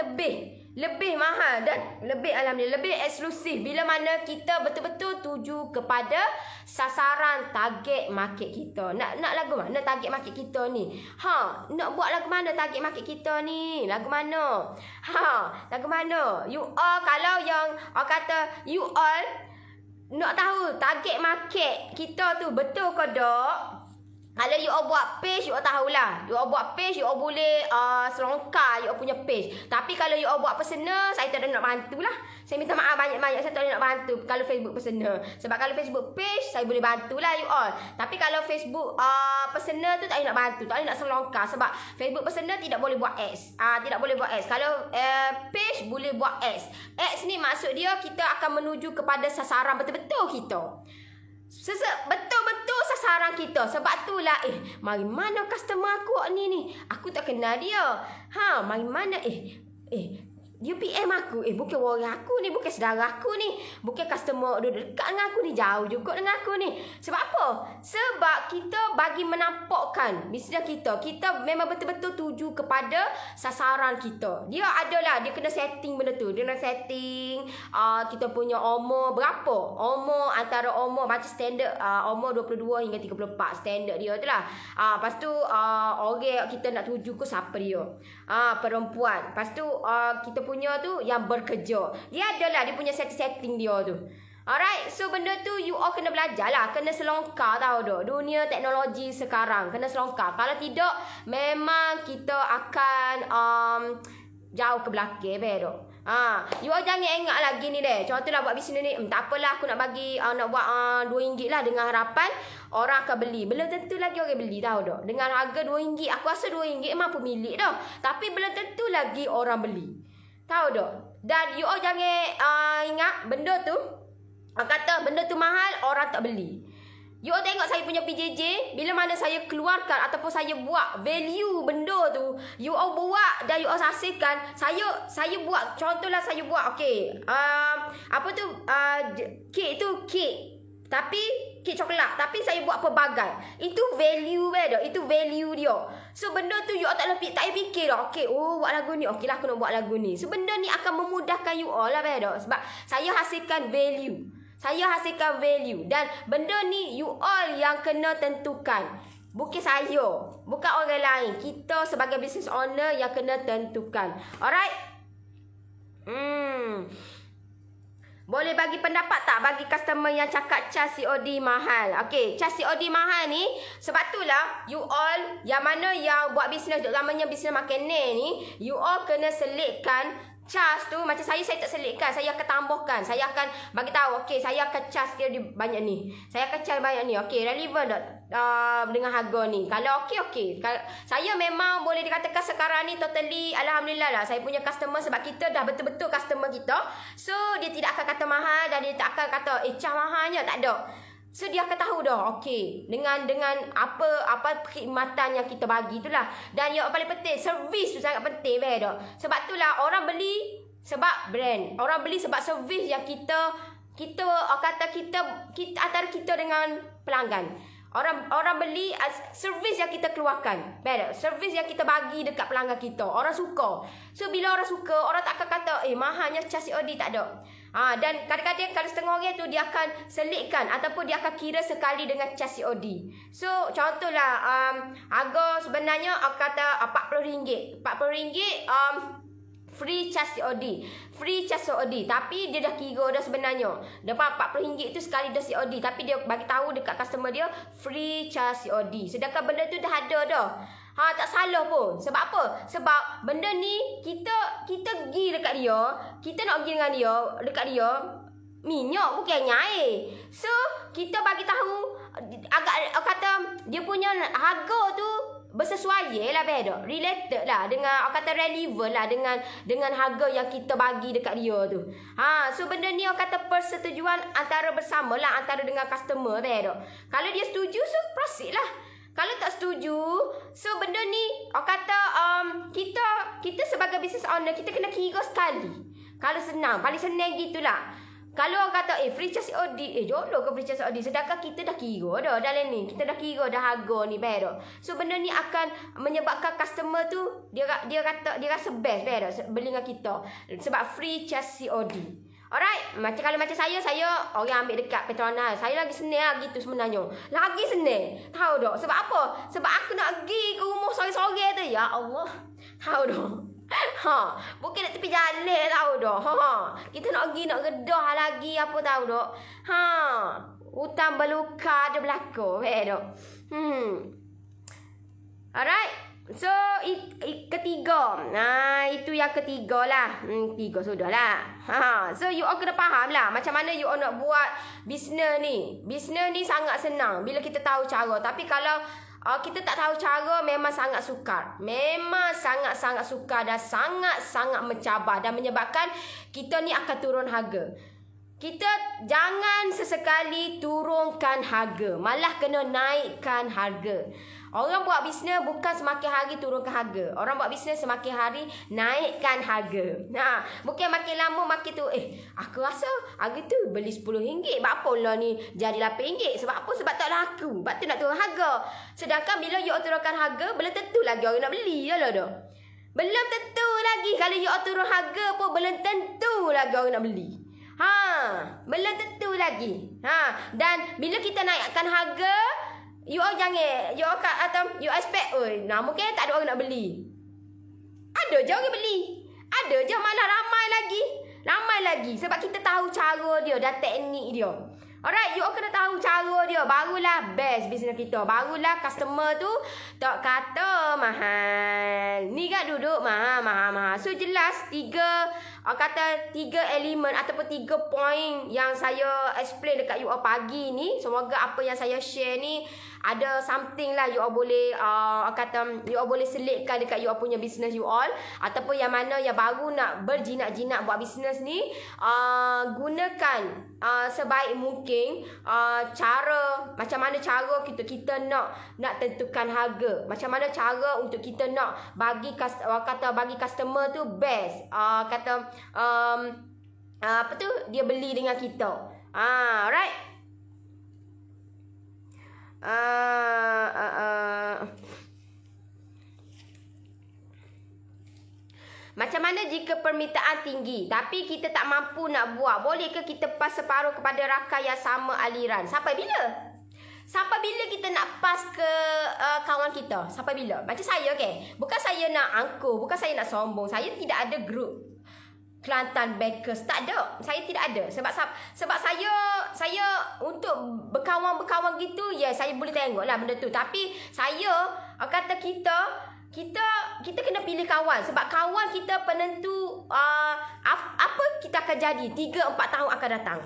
lebih mahal dan lebih, alhamdulillah, lebih eksklusif bila mana kita betul-betul tuju kepada sasaran target market kita. Nak lagu mana target market kita ni? Nak buat lagu mana target market kita ni? Lagu mana? Lagu mana? You all, kalau yang kata you all nak tahu target market kita tu betul ke tak? Kalau you all buat page, you all tahulah. You all buat page, you all boleh selongkar you all punya page. Tapi kalau you all buat personal, saya tak ada nak bantu lah. Saya minta maaf banyak-banyak, saya tak ada nak bantu kalau Facebook personal. Sebab kalau Facebook page, saya boleh bantulah you all. Tapi kalau Facebook personal tu tak ada nak bantu, tak ada nak selongkar. Sebab Facebook personal tidak boleh buat ads. Tidak boleh buat ads. Kalau page boleh buat ads. Ads ni maksud dia kita akan menuju kepada sasaran betul-betul kita. Betul-betul sasaran kita. Sebab itulah mari mana customer aku ni aku tak kenal dia. Mari mana dia PM aku. Bukan orang aku ni, bukan saudara aku ni, bukan customer duduk dekat dengan aku ni, jauh juga dengan aku ni. Sebab apa? Sebab kita bagi menampakkan bisnes kita memang betul-betul tuju kepada sasaran kita. Dia adalah, dia kena setting benda tu. Dia kena setting kita punya umur berapa. Antara umur macam standard umur 22 hingga 34 standard dia tu lah. Lepas tu orang kita nak tuju ke siapa dia? Perempuan. Lepas tu kita punya tu yang bekerja. Dia adalah dia punya setting dia tu. Alright, so benda tu you all kena belajar lah. Kena selongkar tau dah. Dunia teknologi sekarang kena selongkar. Kalau tidak, memang kita akan jauh ke belakang dah. You all jangan ingat lagi ni deh. Contohlah buat bisnes ni, tak apalah aku nak bagi nak buat RM2 lah dengan harapan orang akan beli. Belum tentu lagi orang beli tahu dah. Dengan harga RM2, aku rasa RM2 memang pemilik dah. Tapi belum tentu lagi orang beli. Tahu dah. Dan you all jangan ingat benda tu, kata benda tu mahal, orang tak beli. You all tengok saya punya PJJ, bila mana saya keluarkan ataupun saya buat value benda tu, you all buat dan you all hasilkan. Saya buat, contohlah saya buat apa tu kek tu, tapi kek coklat, tapi saya buat pelbagai. Itu value dah, itu value dia. So benda tu you all tak payah fikir dah. Buat lagu ni, lah aku nak buat lagu ni. So benda ni akan memudahkan you all lah dah. Sebab saya hasilkan value. Dan benda ni you all yang kena tentukan. Bukan saya, bukan orang lain. Kita sebagai business owner yang kena tentukan. Alright? Boleh bagi pendapat tak bagi customer yang cakap cas COD mahal? Cas COD mahal ni, sebab itulah you all yang mana yang buat bisnes, terutamanya bisnes makanan ni, you all kena selitkan cas tu. Macam saya tak selitkan, saya akan tambahkan. Saya akan bagi tahu, saya akan cas dia banyak ni. Saya akan cas banyak ni. Relevan tak dengan harga ni? Kalau saya memang boleh dikatakan sekarang ni totally alhamdulillah lah. Saya punya customer, sebab kita dah betul-betul customer kita. So dia tidak akan kata mahal dan dia tak akan kata cas mahalnya, tak ada. So dia akan tahu dah, dengan apa perkhidmatan yang kita bagi itulah. Dan yang paling penting, servis tu sangat penting dah. Sebab itulah orang beli sebab brand. Orang beli sebab servis yang kita antara kita dengan pelanggan. Orang beli servis yang kita keluarkan. Servis yang kita bagi dekat pelanggan kita. Orang suka. So bila orang suka, orang tak akan kata mahalnya cas COD, tak ada. Dan kadang-kadang kalau setengah orang tu dia akan selitkan ataupun dia akan kira sekali dengan cas COD. So contohlah harga sebenarnya kata RM40. RM40 free cas COD. Tapi dia dah kira dah sebenarnya. Dapat RM40 tu sekali dah COD. Tapi dia bagi tahu dekat customer dia free cas COD. Sedangkan benda tu dah ada dah. Tak salah pun. Sebab apa? Sebab benda ni kita pergi dekat dia, kita nak pergi dengan dia, dekat dia minyak bukannya air. So kita bagi tahu agak kata dia punya harga tu bersesuaian lah, related lah dengan kata relevant lah dengan harga yang kita bagi dekat dia tu. So benda ni kata persetujuan antara bersama lah, antara dengan customer Kalau dia setuju, so proceed lah. Kalau tak setuju, so benda ni kita kita sebagai business owner, kita kena kira sekali. Kalau senang, paling senang gitulah. Kalau orang kata, free charge COD, jolok ke free charge COD? Sedangkan kita dah kira dah dalam ni. Kita dah kira dah harga ni, betul. So, benda ni akan menyebabkan customer tu, dia rasa best, betul, beli dengan kita. Sebab free charge COD. Alright, kalau macam saya orang ambil dekat Petronas. Saya lagi senang lah gitu sebenarnya. Lagi senang. Tahu tak? Sebab apa? Sebab aku nak pergi ke rumah sore-sore tu. Ya Allah. Tahu tak? Bukan nak tepi jalan, tahu tak? Kita nak pergi, nak gedah lagi, apa tahu tak? Hutang berluka ada berlaku, betul. Alright. So, ketiga. Itu yang ketiga lah. Tiga sudah lah. So, you all kena faham lah macam mana you all nak buat bisnes ni. Bisnes ni sangat senang bila kita tahu cara. Tapi kalau kita tak tahu cara, memang sangat sukar. Memang sangat-sangat sukar dan sangat-sangat mencabar dan menyebabkan kita ni akan turun harga. Kita jangan sesekali turunkan harga, malah kena naikkan harga. Orang buat bisnes bukan semakin hari turunkan harga. Orang buat bisnes semakin hari naikkan harga. Bukan makin lama makin tu, aku rasa harga tu beli RM10. Berapa lah ni jadi RM8? Sebab apa? Sebab tak laku. Sebab tu nak turun harga. Sedangkan bila you turunkan harga, belum tentu lagi orang nak beli. Yalah dah. Belum tentu lagi. Kalau you turun harga pun belum tentu lagi orang nak beli. Belum tentu lagi. Dan bila kita naikkan harga, you all jangan, you all atau you expect, mungkin tak ada orang nak beli. Ada je orang beli. Ada je, malah ramai lagi. Ramai lagi. Sebab kita tahu cara dia dan teknik dia. Alright, you all kena tahu cara dia. Barulah best bisnes kita. Barulah customer tu tak kata mahal. Ni kan duduk mahal. So jelas tiga elemen ataupun 3 point yang saya explain dekat you all pagi ni. Semoga apa yang saya share ni ada something lah you all boleh you all boleh selitkan dekat you all punya business you all, ataupun yang mana yang baru nak berjinak-jinak buat business ni, gunakan sebaik mungkin cara, macam mana cara kita nak tentukan harga, macam mana cara untuk kita nak bagi customer tu best, apa tu, dia beli dengan kita. Right. Macam mana jika permintaan tinggi tapi kita tak mampu nak buat? Bolehkah kita pas separuh kepada rakan yang sama aliran? Sampai bila? Sampai bila kita nak pas ke kawan kita? Sampai bila? Macam saya, bukan saya nak angkuh, bukan saya nak sombong. Saya tidak ada grup Kelantan Backers, tak ada. Saya tidak ada. Sebab saya untuk berkawan-berkawan gitu, saya boleh tengok lah benda tu. Tapi saya kata kita kena pilih kawan. Sebab kawan kita penentu apa kita akan jadi 3-4 tahun akan datang.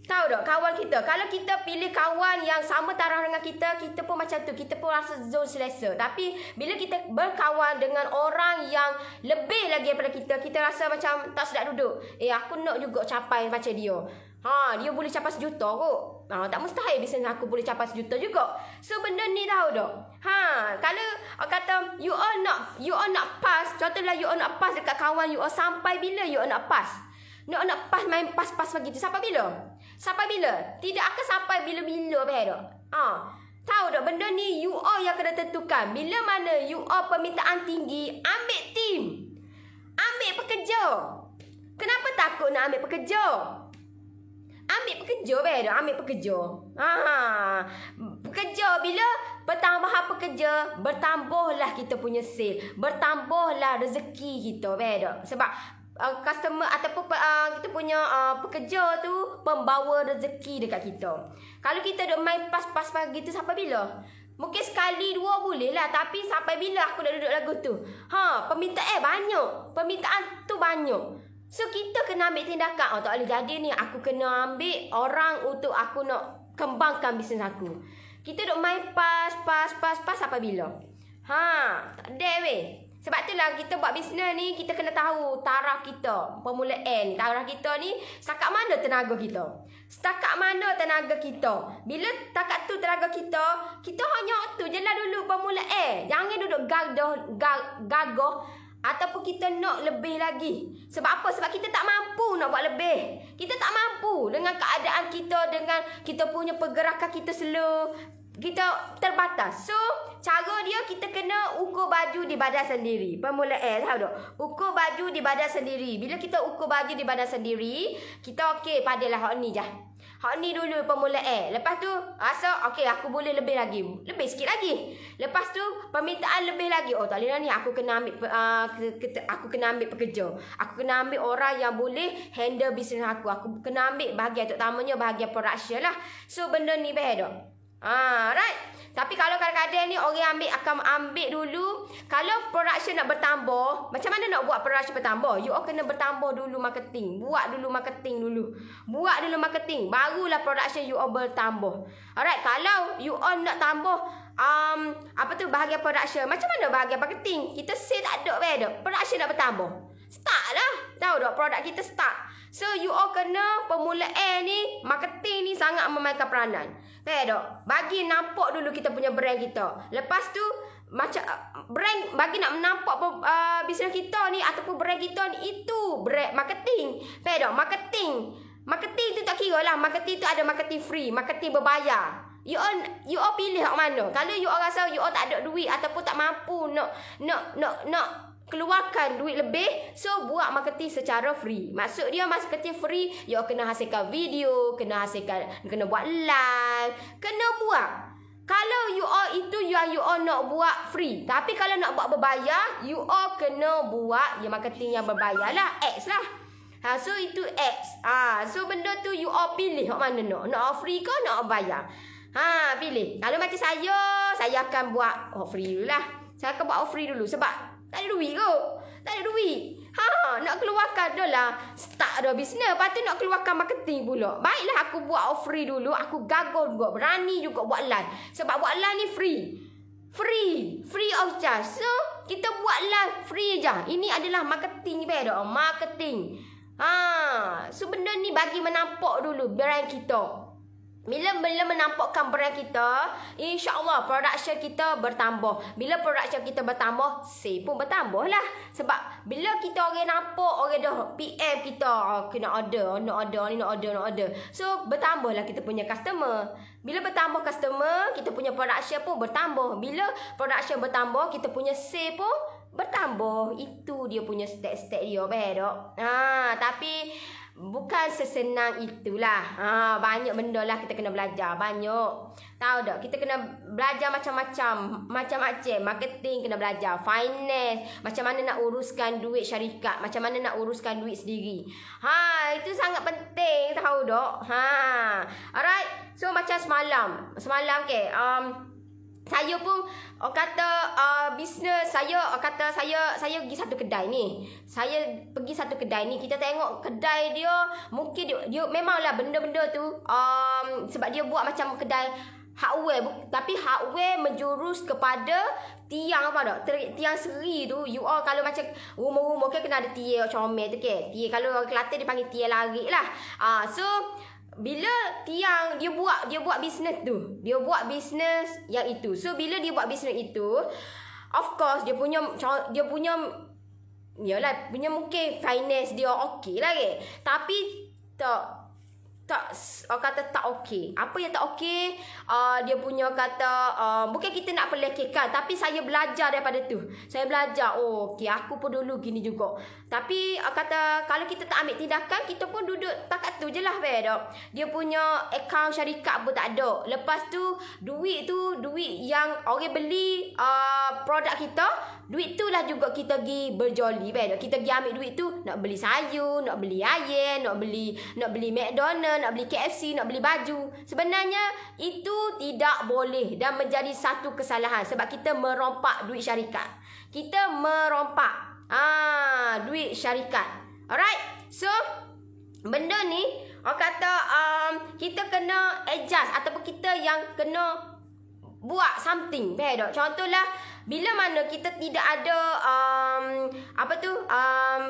Tahu tak kawan kita? Kalau kita pilih kawan yang sama taraf dengan kita pun macam tu. Kita pun rasa zone selesa. Tapi bila kita berkawan dengan orang yang lebih lagi daripada kita rasa macam tak sedap duduk. Aku nak juga capai macam dia. Dia boleh capai 1 juta kot. Tak mustahil bisnes aku boleh capai 1 juta juga. So benda ni tahu tak? Kalau kata you all nak pass, contohlah you all nak pass dekat kawan you all, sampai bila you all nak pass? Nak pass, main pass begitu. Sampai bila? Sampai bila? Tidak akan sampai bila-bila, betul? Tahu tak, benda ni you all yang kena tentukan. Bila mana you all permintaan tinggi, ambil team. Ambil pekerja. Kenapa takut nak ambil pekerja? Ambil pekerja, betul? Ambil pekerja. Pekerja, bila pertambahan pekerja, bertambahlah kita punya sale. Bertambahlah rezeki kita, betul? Sebab customer ataupun kita punya pekerja tu pembawa rezeki dekat kita. Kalau kita duk main pas-pas gitu, sampai bila? Mungkin sekali dua boleh lah, tapi sampai bila aku nak duduk lagu tu? Permintaan banyak. Permintaan tu banyak. So kita kena ambil tindakan. Tak boleh jadi ni, aku kena ambil orang untuk aku nak kembangkan bisnes aku. Kita duk main pas sampai bila? Tak ada weh. Sebab itulah kita buat bisnes ni, kita kena tahu taraf kita. Permulaan taraf kita ni, setakat mana tenaga kita. Setakat mana tenaga kita. Bila setakat tu tenaga kita hanya tu je lah dulu permulaan. Jangan duduk gagah ataupun kita nak lebih lagi. Sebab apa? Sebab kita tak mampu nak buat lebih. Kita tak mampu dengan keadaan kita, dengan kita punya pergerakan kita slow, kita terbatas. So, cara dia kita kena ukur baju di badan sendiri. Permulaan, tahu tak? Ukur baju di badan sendiri. Bila kita ukur baju di badan sendiri, kita okey padalah hak ni je. Hak ni dulu permulaan. Lepas tu rasa okey aku boleh lebih lagi. Lebih sikit lagi. Lepas tu permintaan lebih lagi. Oh tak boleh ni, aku kena ambil aku kena ambil pekerja. Aku kena ambil orang yang boleh handle bisnes aku. Aku kena ambil bahagian terutamanya bahagian production lah. So benda ni best tak? Right. Tapi kalau kadang-kadang ni orang akan ambil dulu. Kalau production nak bertambah, macam mana nak buat production bertambah? You all kena bertambah dulu marketing. Buat dulu marketing dulu. Buat dulu marketing, barulah production you all bertambah. Alright, kalau you all nak tambah bahagian production, macam mana bahagian marketing? Kita say tak ada production nak bertambah. Start lah. Tahu tak produk kita start. So you all kena permulaan ni, marketing ni sangat memainkan peranan. Faham tak? Bagi nampak dulu kita punya brand kita. Lepas tu macam brand bagi nak menampak bisnes kita ni ataupun brand kita ni, itu brand marketing. Faham tak? Marketing tu tak kira lah. Marketing tu ada marketing free, marketing berbayar. You all pilih hak mana. Kalau you all rasa you all tak ada duit ataupun tak mampu nak keluarkan duit lebih, so buat marketing secara free. Maksud dia marketing free, you kena hasilkan video, kena buat live, kena buat. Kalau you all itu you all nak buat free. Tapi kalau nak buat berbayar, you all kena buat marketing yang berbayar lah, ads lah. So itu ads. So benda tu you all pilih hak mana nak. Nak free ke nak bayar? Pilih. Kalau macam saya akan buat free dulu lah. Saya akan buat free dulu sebab tak ada duit kot. Tak ada duit. Nak keluarkan dah lah. Start dah bisnes. Lepas tu nak keluarkan marketing pula. Baiklah aku buat free dulu. Aku gagal juga. Berani juga buat live. Sebab buat live ni free. Free of charge. So, kita buat live free je. Ini adalah marketing. Marketing. So, benda ni bagi menampak dulu brand kita. Bila menampakkan brand kita, insya-Allah production kita bertambah. Bila production kita bertambah, sale pun bertambah lah. Sebab bila kita orang nampak, orang dah PM kita, kena order, nak order. So bertambahlah kita punya customer. Bila bertambah customer, kita punya production pun bertambah. Bila production bertambah, kita punya sale pun bertambah. Itu dia punya step-step dia, betul tak? Tapi bukan sesenang itulah. Banyak benda lah kita kena belajar. Banyak. Tahu tak? Kita kena belajar macam-macam. Marketing kena belajar. Finance. Macam mana nak uruskan duit syarikat. Macam mana nak uruskan duit sendiri. Itu sangat penting. Tahu tak? Alright. So macam semalam. Okay. Saya pun bisnes saya pergi satu kedai ni. Kita tengok kedai dia, mungkin dia memanglah benda-benda tu sebab dia buat macam kedai hardware, tapi hardware menjurus kepada tiang apa tak? Tiang seri tu. You all kalau macam rumah-rumah kan kena ada tiang comel tu ke. Tiang kalau Kelantan dipanggil tiang larik lah. So bila tiang dia buat bisnes tu. Dia buat bisnes yang itu. So bila dia buat bisnes itu, of course dia punya yalah punya mungkin finance dia okey lah ke. Tapi kata tak okey. Apa yang tak okey? Dia punya kata bukan kita nak pelekehkan, tapi saya belajar daripada tu. Saya belajar, okey aku pun dulu gini juga. Tapi kata kalau kita tak ambil tindakan, kita pun duduk takat tu je lah, betul. Dia punya akaun syarikat pun tak ada. Lepas tu duit yang orang beli produk kita, duit tu lah juga kita pergi berjoli, betul. Kita pergi ambil duit tu nak beli sayur, nak beli ayam, nak beli McDonald, nak beli KFC, nak beli baju. Sebenarnya itu tidak boleh dan menjadi satu kesalahan sebab kita merompak duit syarikat. Kita merompak duit syarikat. Alright. So benda ni orang kata kita kena adjust ataupun kita yang kena buat something. Betul. Contohlah bila mana kita tidak ada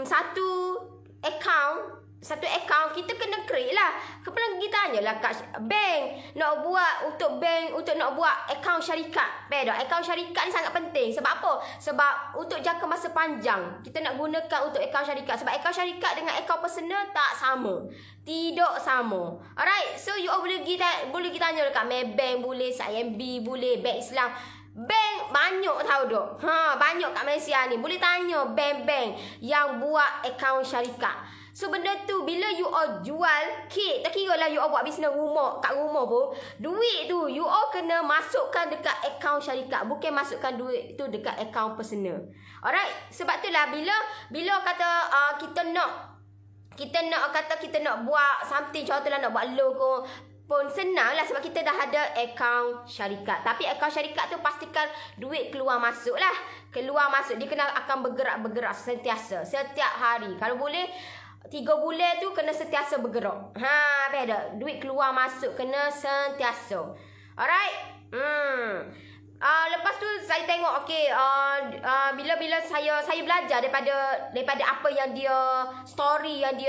satu account satu akaun kita kena create lah. Kepala kita tanyalah kat bank nak buat untuk bank untuk nak buat akaun syarikat. Betul. Akaun syarikat ni sangat penting. Sebab apa? Sebab untuk jangka masa panjang kita nak gunakan untuk akaun syarikat. Sebab akaun syarikat dengan akaun personal tak sama. Tidak sama. Alright. So you all boleh kita tanya dekat Maybank boleh, CIMB boleh, Bank Islam. Bank banyak tahu dok. Banyak kat Malaysia ni. Boleh tanya bank-bank yang buat akaun syarikat. So benda tu bila you all jual kek, tak kira lah you all buat bisnes rumah, kat rumah pun, duit tu you all kena masukkan dekat akaun syarikat, bukan masukkan duit tu dekat akaun personal. Alright, sebab tu lah bila kata kita nak buat something, contohnya nak buat logo pun senang lah sebab kita dah ada akaun syarikat. Tapi akaun syarikat tu pastikan duit keluar masuk lah. Keluar masuk, dia kena akan bergerak sentiasa, setiap hari. Kalau boleh 3 bulan tu kena sentiasa bergerak. Beda. Duit keluar masuk kena sentiasa. Alright? Lepas tu saya tengok bila saya belajar daripada apa yang dia story yang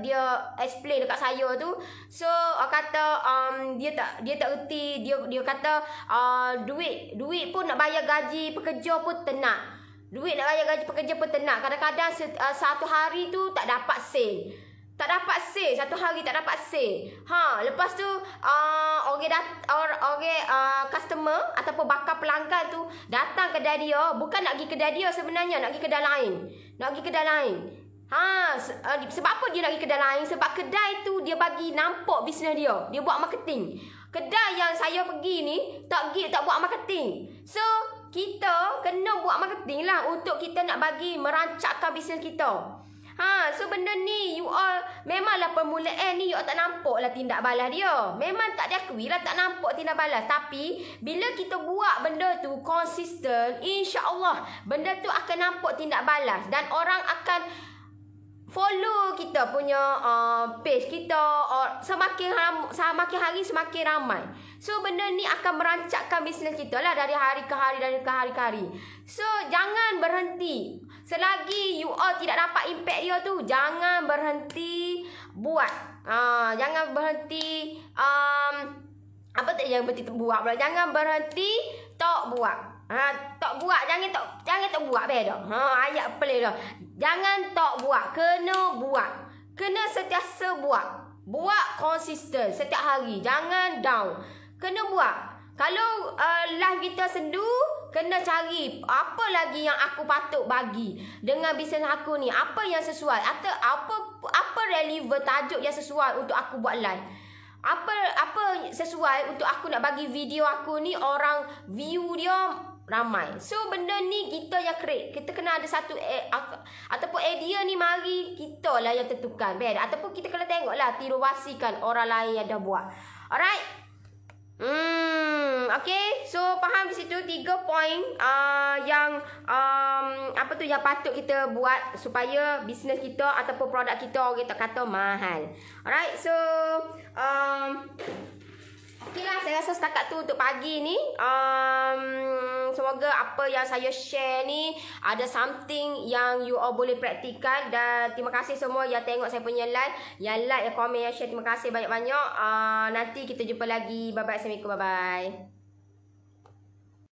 dia explain dekat saya tu. So kata dia tak erti, dia kata duit pun nak bayar gaji pekerja pun tenat. Duit nak bayar gaji pekerja pun tenat. Kadang-kadang satu hari tu tak dapat sale. Tak dapat sale. Satu hari tak dapat sale. Lepas tu customer ataupun bakal pelanggan tu datang kedai dia. Bukan nak pergi kedai dia sebenarnya. Nak pergi kedai lain. Sebab apa dia nak pergi kedai lain? Sebab kedai tu dia bagi nampak bisnes dia. Dia buat marketing. Kedai yang saya pergi ni tak buat marketing. So kita kena buat marketing lah untuk kita nak bagi merancakkan bisnes kita. So benda ni you all memanglah permulaan ni you all tak nampak lah tindak balas dia. Memang tak diakui lah tak nampak tindak balas. Tapi bila kita buat benda tu konsisten, insya-Allah benda tu akan nampak tindak balas dan orang akan follow kita punya page kita semakin hari semakin ramai. So benda ni akan merancakkan bisnes kita lah dari hari ke hari. So jangan berhenti. Selagi you all tidak dapat impact dia tu, jangan berhenti buat. Jangan berhenti jangan berhenti buat pula. Jangan berhenti tak buat. Tak buat, jangan tak buat beda. Ayat pelik dah. Jangan tak buat, kena buat. Kena sentiasa buat. Buat konsisten setiap hari. Jangan down. Kena buat. Kalau live kita sendu, kena cari apa lagi yang aku patut bagi dengan bisnes aku ni. Apa yang sesuai atau apa relevan tajuk yang sesuai untuk aku buat live. Apa sesuai untuk aku nak bagi video aku ni orang view dia ramai. So benda ni kita yang create. Kita kena ada satu ataupun idea ni mari kita lah yang tentukan. Ataupun kita kena tengoklah tirowasikan orang lain yang dah buat. Alright. Okay. So faham di situ 3 poin yang yang patut kita buat supaya bisnes kita ataupun produk kita orang tak kata mahal. Alright. So okay lah, saya rasa setakat tu untuk pagi ni. Semoga apa yang saya share ni ada something yang you all boleh praktikan. Dan terima kasih semua yang tengok saya punya live, yang like, yang komen, yang share. Terima kasih banyak-banyak. Nanti kita jumpa lagi. Bye-bye. Assalamualaikum. Bye-bye.